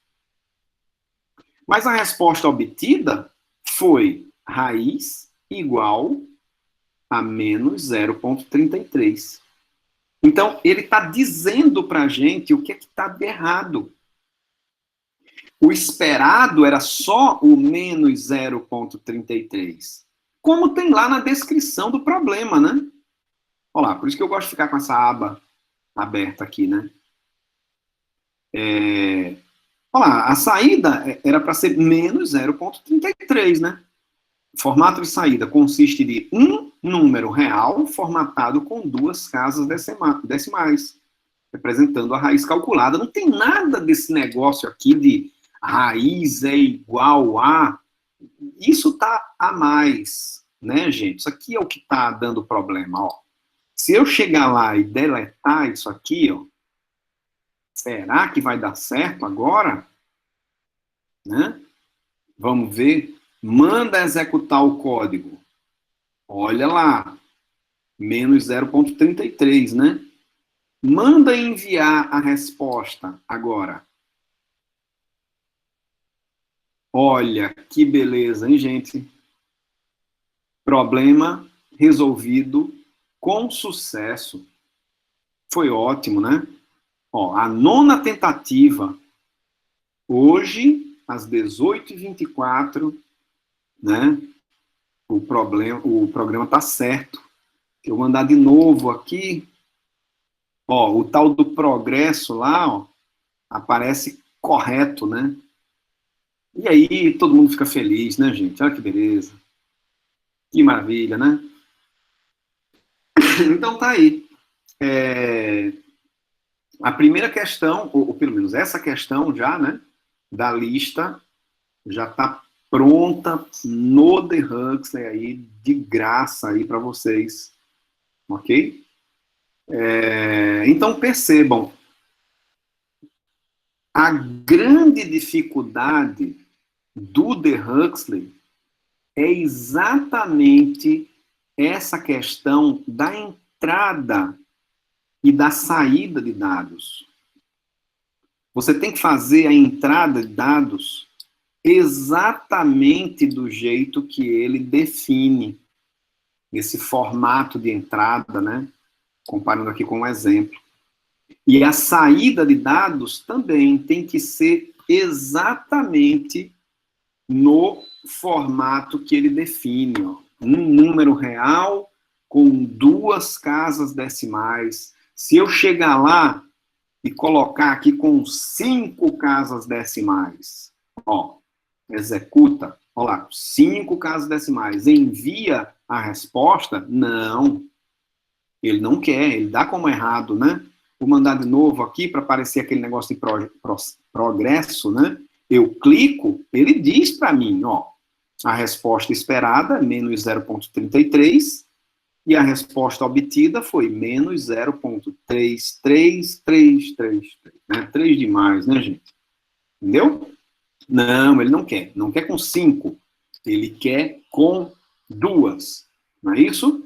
Mas a resposta obtida foi raiz igual a menos 0,33. Então, ele está dizendo para a gente o que é que está de errado. O esperado era só o menos 0,33. Como tem lá na descrição do problema, né? Olha lá, por isso que eu gosto de ficar com essa aba aberta aqui, né? Olha lá, a saída era para ser menos 0,33, né? Formato de saída consiste de um número real formatado com duas casas decimais, representando a raiz calculada. Não tem nada desse negócio aqui de raiz é igual a... Isso está a mais, né, gente? Isso aqui é o que está dando problema, ó. Se eu chegar lá e deletar isso aqui, ó, será que vai dar certo agora? Né? Vamos ver. Manda executar o código. Olha lá, menos 0,33, né? Manda enviar a resposta agora. Olha, que beleza, hein, gente? Problema resolvido com sucesso. Foi ótimo, né? Ó, a nona tentativa, hoje, às 18h24, né? O programa está certo. Se eu mandar de novo aqui, ó, o tal do progresso lá, ó, aparece correto, né? E aí todo mundo fica feliz, né, gente? Olha que beleza. Que maravilha, né? Então tá aí. A primeira questão, ou pelo menos essa questão já, né, da lista, já está pronta no The Huxley aí, de graça aí para vocês, ok? Então percebam, a grande dificuldade do The Huxley é exatamente essa questão da entrada e da saída de dados. Você tem que fazer a entrada de dados exatamente do jeito que ele define esse formato de entrada, né? Comparando aqui com um exemplo. E a saída de dados também tem que ser exatamente no formato que ele define, ó. Um número real com duas casas decimais. Se eu chegar lá e colocar aqui com 5 casas decimais, ó, executa, ó lá, 5 casas decimais, envia a resposta, não, ele não quer, ele dá como errado, né? Vou mandar de novo aqui para aparecer aquele negócio de progresso, né? Eu clico, ele diz para mim, ó, a resposta esperada, menos 0,33, e a resposta obtida foi menos 0,33333, né? 3 demais, né, gente? Entendeu? Não, ele não quer. Não quer com 5. Ele quer com 2. Não é isso?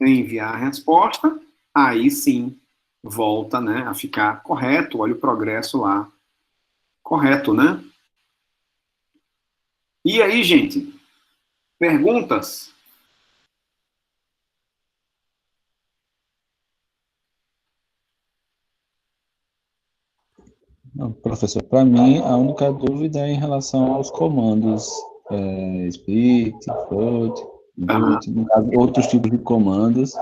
Enviar a resposta, aí sim volta, né, a ficar correto. Olha o progresso lá. Correto, né? E aí, gente? Perguntas? Não, professor, para mim, a única dúvida é em relação aos comandos split, float, boot, no caso, outros tipos de comandos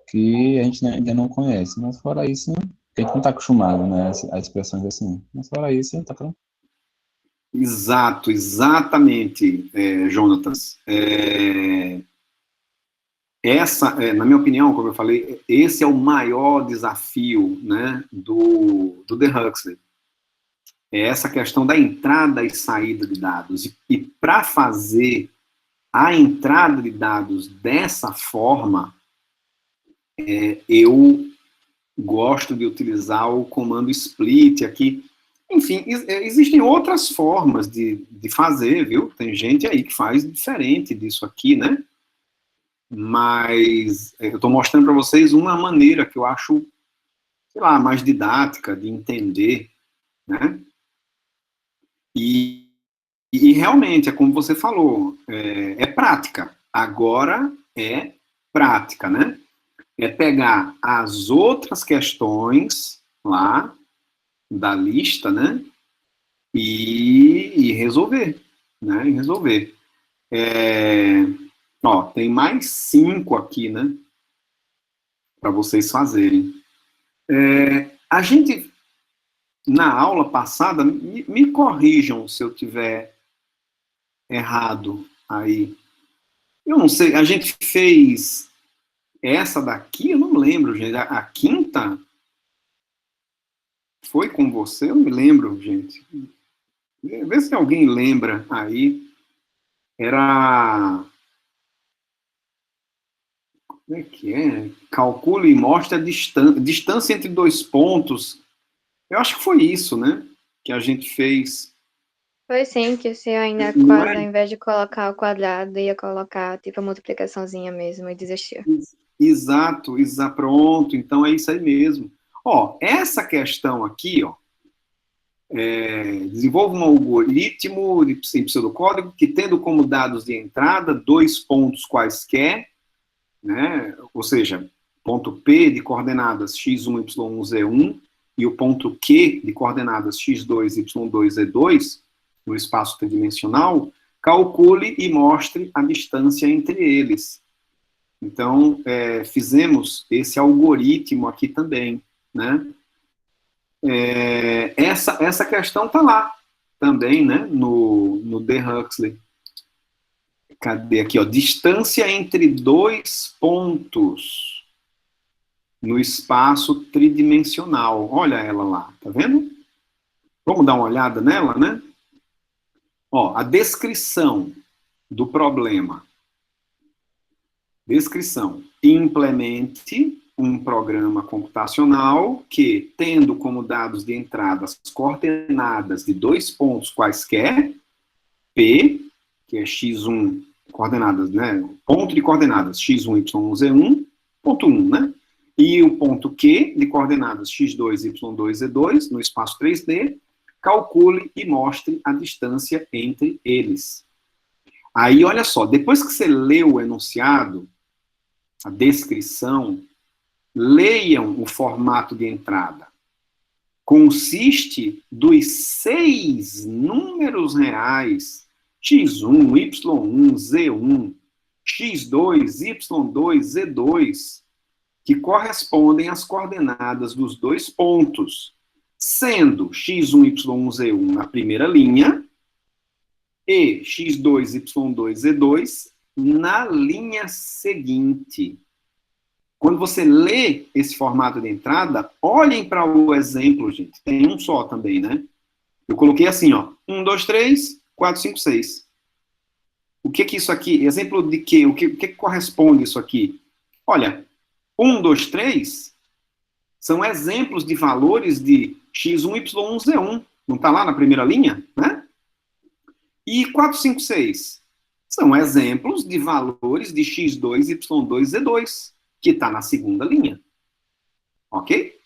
que a gente ainda não conhece. Mas fora isso, a gente não está acostumado, né, a expressões assim. Mas fora isso, está tranquilo. Exato, exatamente, Jonatas. Na minha opinião, como eu falei, esse é o maior desafio, né, do The Huxley. É essa questão da entrada e saída de dados. E para fazer a entrada de dados dessa forma, eu gosto de utilizar o comando split aqui. Enfim, existem outras formas de fazer, viu? Tem gente aí que faz diferente disso aqui, né? Mas eu estou mostrando para vocês uma maneira que eu acho, sei lá, mais didática de entender, né? E realmente, é como você falou, é prática. Agora é prática, né? É pegar as outras questões lá da lista, né? E resolver, né? E resolver. Ó, tem mais 5 aqui, né? Para vocês fazerem. A gente, na aula passada, me corrijam se eu tiver errado aí. Eu não sei, a gente fez essa daqui, eu não lembro, gente. A quinta foi com você? Eu não me lembro, gente. Vê se alguém lembra aí. Era... Como é que é? Calcule e mostre a distância entre dois pontos. Eu acho que foi isso, né? Que a gente fez. Foi sim, que você ainda Não quase, é? ao invés de colocar o quadrado, ia colocar tipo a multiplicaçãozinha mesmo e desistia. Exato, pronto. Então é isso aí mesmo. Ó, essa questão aqui, ó, desenvolva um algoritmo em pseudocódigo que, tendo como dados de entrada dois pontos quaisquer, né, ou seja, ponto P de coordenadas x1, y1, z1 e o ponto Q de coordenadas x2, y2, z2, no espaço tridimensional, calcule e mostre a distância entre eles. Então, fizemos esse algoritmo aqui também, né? Essa questão está lá também, né? No De Huxley. Cadê aqui, ó? Distância entre dois pontos no espaço tridimensional. Olha ela lá, tá vendo? Vamos dar uma olhada nela, né? Ó, a descrição do problema. Descrição. Implemente um programa computacional que, tendo como dados de entrada as coordenadas de dois pontos quaisquer, P, que é x1, coordenadas, né? Ponto de coordenadas x1, y1, z1, ponto 1, né? E o ponto Q, de coordenadas x2, y2, z2, no espaço 3D, calcule e mostre a distância entre eles. Aí, olha só, depois que você leu o enunciado, a descrição, leiam o formato de entrada. Consiste dos 6 números reais x1, y1, z1, x2, y2, z2, que correspondem às coordenadas dos dois pontos, sendo x1, y1, z1 na primeira linha e x2, y2, z2 na linha seguinte. Quando você lê esse formato de entrada, olhem para o exemplo, gente. Tem um só também, né? Eu coloquei assim, ó. 1, 2, 3, 4, 5, 6. O que que isso aqui... Exemplo de quê? O que corresponde isso aqui? Olha, 1, 2, 3 são exemplos de valores de x1, y1, z1. Não está lá na primeira linha, né? E 4, 5, 6 são exemplos de valores de x2, y2, z2, que está na segunda linha. Ok?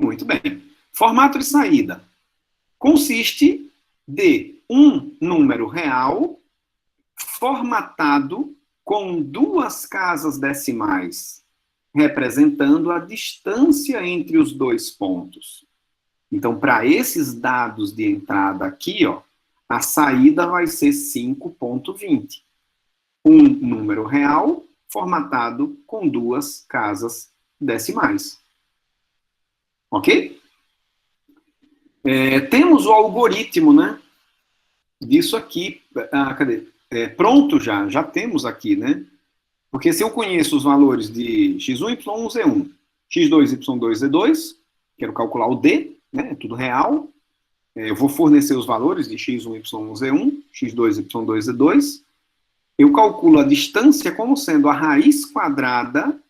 Muito bem. Formato de saída. Consiste de um número real formatado com duas casas decimais, representando a distância entre os dois pontos. Então, para esses dados de entrada aqui, ó, a saída vai ser 5,20. Um número real formatado com duas casas decimais. Ok? Temos o algoritmo, né? Disso aqui. Cadê? Pronto já temos aqui, né? Porque se eu conheço os valores de x1, y1, z1, x2, y2, z2, quero calcular o D, né? É tudo real. Eu vou fornecer os valores de x1, y1, z1, x2, y2, z2. Eu calculo a distância como sendo a raiz quadrada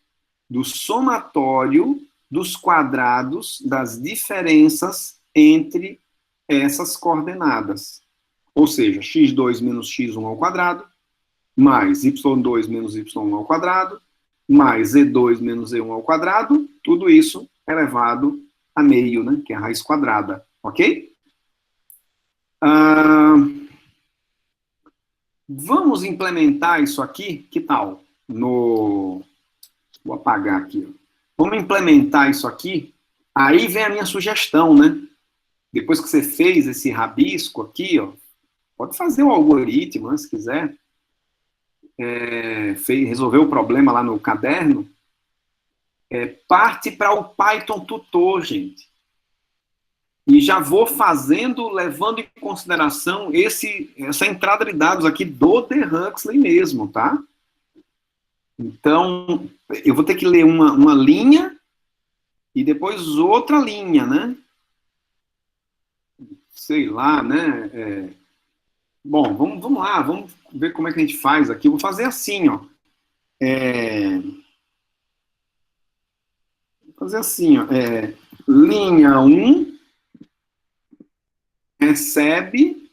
do somatório dos quadrados das diferenças entre essas coordenadas. Ou seja, x2 menos x1 ao quadrado, mais y2 menos y1 ao quadrado, mais z2 menos z1 ao quadrado, tudo isso elevado a meio, né, que é a raiz quadrada, ok? Vamos implementar isso aqui, que tal? Vou apagar aqui. Ó. Vamos implementar isso aqui, aí vem a minha sugestão, né? Depois que você fez esse rabisco aqui, ó, pode fazer o algoritmo, né, se quiser. Resolver o problema lá no caderno. parte para o Python tutor, gente. E já vou fazendo, levando em consideração essa entrada de dados aqui do The Huxley mesmo, tá? Então, eu vou ter que ler uma linha e depois outra linha, né? Sei lá, né? Bom, vamos lá, vamos ver como é que a gente faz aqui. Eu vou fazer assim, ó. Vou fazer assim, ó. Linha 1 recebe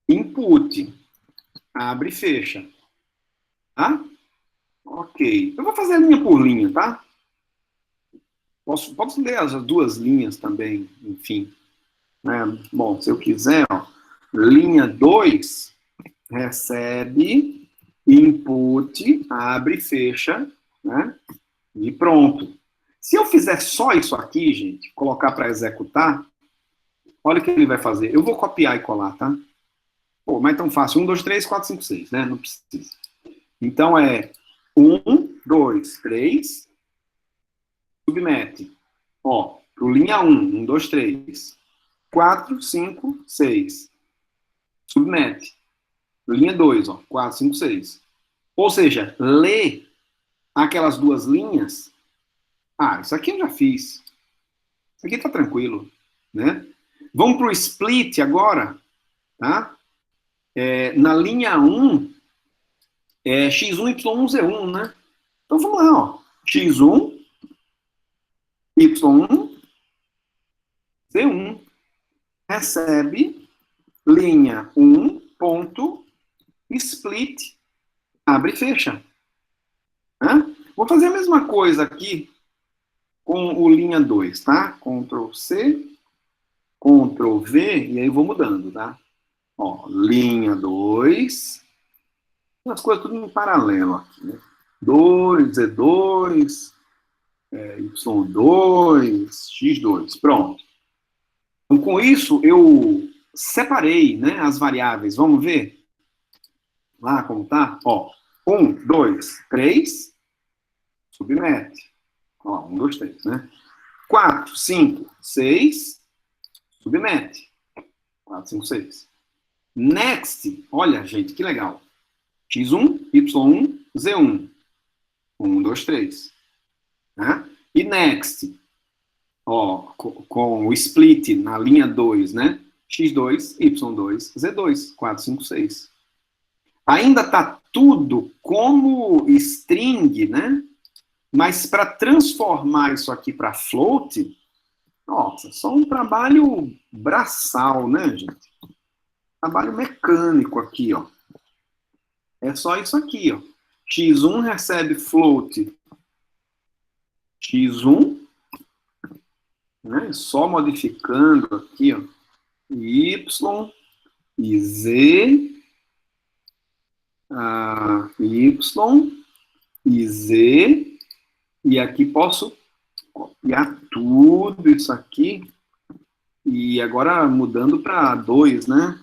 input. Abre e fecha. Tá? Ok. Eu vou fazer linha por linha, tá? Posso ler as duas linhas também, enfim. Né? Bom, se eu quiser, ó, linha 2 recebe input, abre e fecha, né? E pronto. Se eu fizer só isso aqui, gente, colocar para executar, olha o que ele vai fazer. Eu vou copiar e colar, tá? Pô, mas é tão fácil. 1, 2, 3, 4, 5, 6, né? Não precisa. Então, 1, 2, 3, submete. Ó, pro linha 1, 1, 2, 3. 4, 5, 6. Submete. Linha 2, ó, 4, 5, 6. Ou seja, lê aquelas duas linhas. Ah, isso aqui eu já fiz. Isso aqui tá tranquilo, né? Vamos pro split agora, tá? Na linha 1, x1, y1, z1, né? Então vamos lá, ó. x1, y1, z1 recebe linha 1 ponto split, abre e fecha. Né? Vou fazer a mesma coisa aqui com o linha 2, tá? Ctrl C, Ctrl V, e aí vou mudando, tá? Ó, linha 2, as coisas tudo em paralelo aqui, né? 2, Z2, Y2, X2, pronto. Então, com isso, eu separei, né, as variáveis. Vamos ver? Lá como tá? Ó, 1, 2, 3, submete. Ó, 1, 2, 3, né? 4, 5, 6, submete. 4, 5, 6. Next, olha, gente, que legal. X1, Y1, Z1. 1, 2, 3. Né? E next, ó, com o split na linha 2, né? X2, Y2, Z2. 4, 5, 6. Ainda está tudo como string, né? Mas para transformar isso aqui para float, nossa, só um trabalho braçal, né, gente? Trabalho mecânico aqui, ó. É só isso aqui, ó. X1 recebe float X1, né? Só modificando aqui, ó. Y e Z, Y e Z, e aqui posso copiar tudo isso aqui, e agora mudando para 2, né?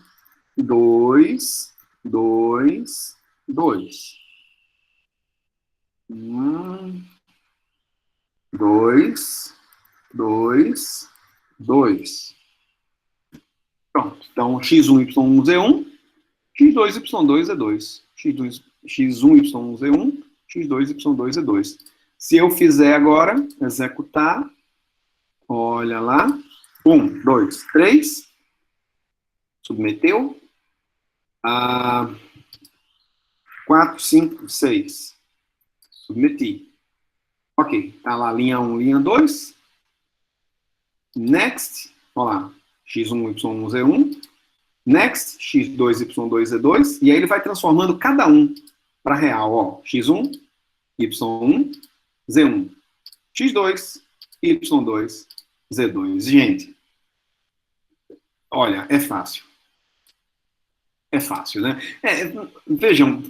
2, 2, 2. 2, 2, 2. Pronto. Então, x1, y1, z1, x2, y2, z2. x1, y1, z1, x2, y2, z2. Se eu fizer agora, executar, olha lá, 1, 2, 3, submeteu, 4, 5, 6, submeti. Ok, tá lá linha 1, linha 2, next, olha lá, x1, y1, z1, next, x2, y2, z2, e aí ele vai transformando cada um para real, ó, x1, y1, z1, x2, y2, z2. Gente, olha, é fácil. É fácil, né? Vejam,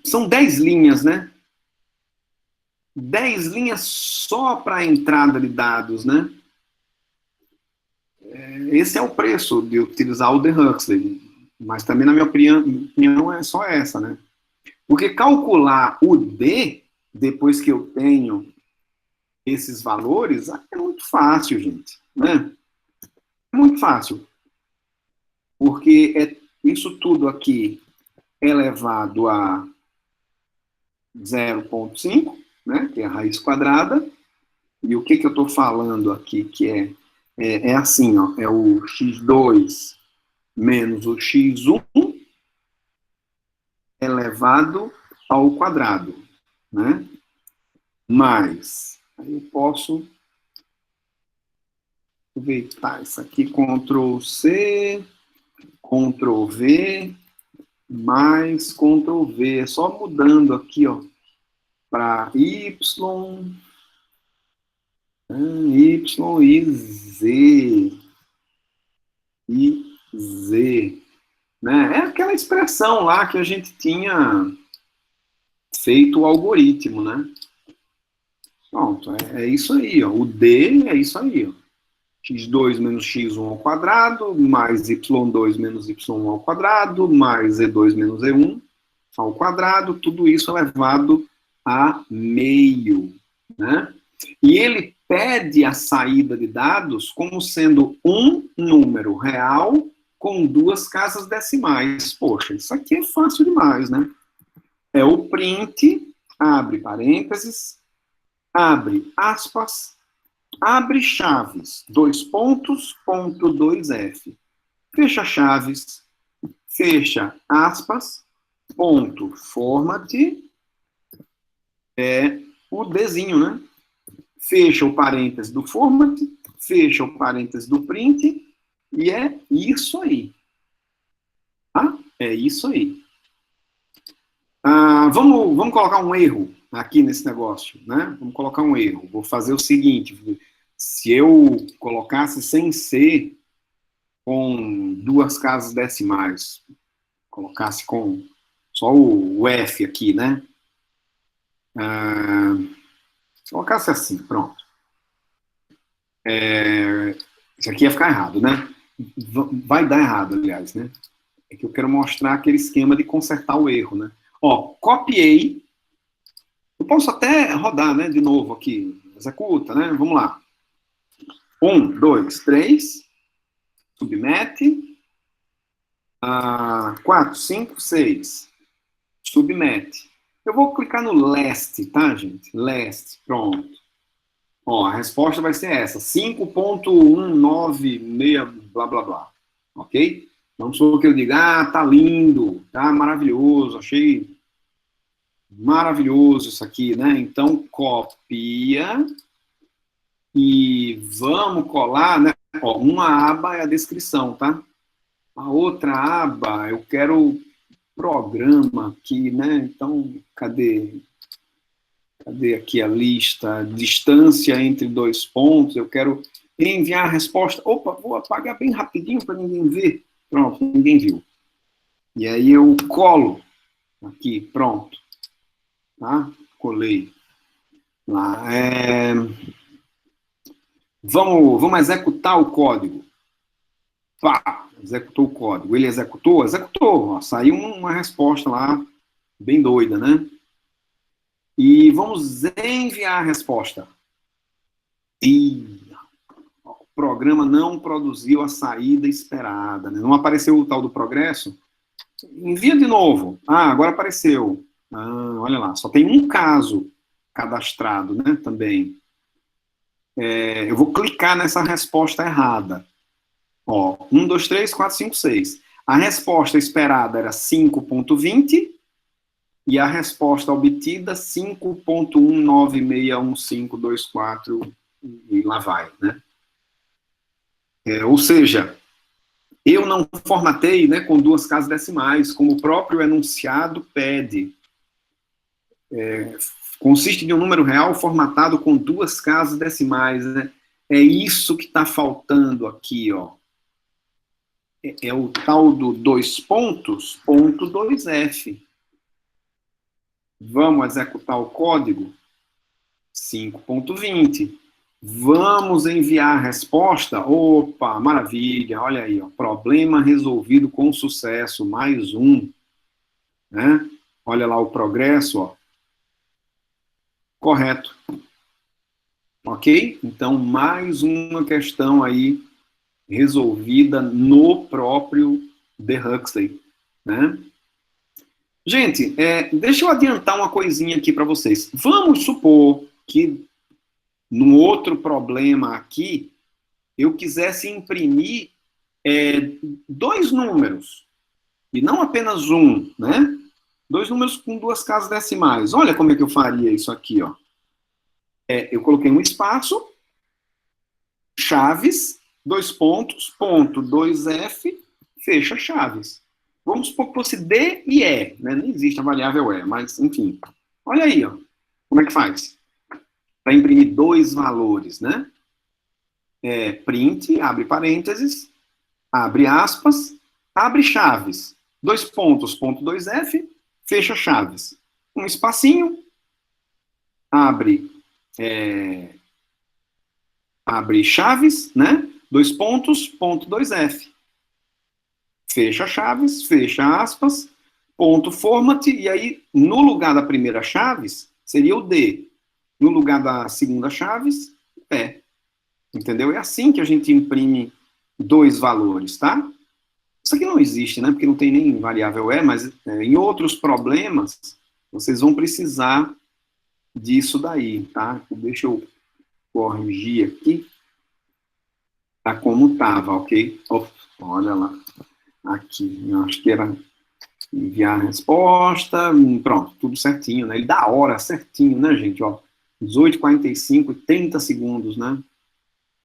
são 10 linhas, né? 10 linhas só para a entrada de dados, né? Esse é o preço de utilizar o The Huxley, mas também, na minha opinião, é só essa, né? Porque calcular o D depois que eu tenho esses valores, é muito fácil, gente, né? É muito fácil, porque isso tudo aqui elevado a 0,5, né, que é a raiz quadrada, e o que eu estou falando aqui, que é assim, ó, é o x2 menos o x1 elevado ao quadrado, né? Mais, aí eu posso aproveitar isso aqui, Ctrl C, Ctrl V, mais Ctrl V, é só mudando aqui, ó, para Y, Y e Z, né? É aquela expressão lá que a gente tinha feito o algoritmo, né? Pronto, é isso aí, ó. O D é isso aí, ó. x2 menos x1 ao quadrado, mais y2 menos y1 ao quadrado, mais z2 menos z1 ao quadrado, tudo isso elevado a meio, né? E ele pede a saída de dados como sendo um número real com duas casas decimais. Poxa, isso aqui é fácil demais, né? É o print, abre parênteses, abre aspas, abre chaves, 2 pontos, ponto 2F. Fecha chaves, fecha aspas, ponto, format, o Dzinho, né? Fecha o parênteses do format, fecha o parênteses do print, e é isso aí. Tá? É isso aí. Vamos colocar um erro aqui nesse negócio, né? Vamos colocar um erro. Vou fazer o seguinte, se eu colocasse sem C com duas casas decimais, colocasse com só o F aqui, né? Colocasse assim, pronto. Isso aqui ia ficar errado, né? Vai dar errado, aliás, né? É que eu quero mostrar aquele esquema de consertar o erro, né? Ó, copiei. Eu posso até rodar, né, de novo aqui. Executa, né? Vamos lá. 1, 2, 3. Submete. 4, 5, 6. Submete. Eu vou clicar no last, tá, gente? Last, pronto. Ó, a resposta vai ser essa. 5.196, blá, blá, blá. Ok? Vamos supor que eu diga, tá lindo, tá maravilhoso, achei maravilhoso isso aqui, né? Então, copia e vamos colar, né? Ó, uma aba é a descrição, tá? A outra aba, eu quero programa aqui, né? Então, cadê aqui a lista? Distância entre 2 pontos, eu quero enviar a resposta. Opa, vou apagar bem rapidinho para ninguém ver. Pronto, ninguém viu. E aí eu colo aqui, pronto. Tá? Colei. Lá. Vamos executar o código. Pá, executou o código. Ele executou? Executou. Ó, saiu uma resposta lá, bem doida, né? E vamos enviar a resposta. E o programa não produziu a saída esperada, né? Não apareceu o tal do progresso? Envia de novo. Agora apareceu. Olha lá, só tem um caso cadastrado, né, também. Eu vou clicar nessa resposta errada. Ó, 1, 2, 3, 4, 5, 6. A resposta esperada era 5.20 e a resposta obtida 5.1961524 e lá vai, né? Ou seja, eu não formatei, né, com duas casas decimais, como o próprio enunciado pede. Consiste de um número real formatado com duas casas decimais, né? É isso que está faltando aqui, ó. É o tal do 2 pontos, ponto 2F. Vamos executar o código? 5.20. Vamos enviar a resposta? Opa, maravilha, olha aí, ó, problema resolvido com sucesso, mais um. Né? Olha lá o progresso, ó. Correto. Ok? Então, mais uma questão aí resolvida no próprio The Huxley, né? Gente, deixa eu adiantar uma coisinha aqui para vocês. Vamos supor que num outro problema aqui, eu quisesse imprimir dois números, e não apenas um, né? Dois números com duas casas decimais. Olha como é que eu faria isso aqui, ó. Eu coloquei um espaço, chaves, dois pontos, ponto, 2F, fecha chaves. Vamos supor que fosse D e E, né? Não existe a variável E, mas, enfim. Olha aí, ó. Como é que faz? Para imprimir dois valores, né? Print, abre parênteses, abre aspas, abre chaves. Dois pontos, ponto 2F, fecha chaves. Um espacinho, abre chaves, né? Dois pontos, ponto 2F. Fecha chaves, fecha aspas, ponto format, e aí, no lugar da primeira chaves, seria o D. No lugar da segunda chaves, E. Entendeu? É assim que a gente imprime dois valores, tá? Isso aqui não existe, né? Porque não tem nem variável E, mas em outros problemas, vocês vão precisar disso daí, tá? Deixa eu corrigir aqui. Tá como tava, ok? Olha lá. Aqui, eu acho que era enviar a resposta, pronto, tudo certinho, né? Ele dá a hora certinho, né, gente? Ó, 18h45 e 30 segundos, né?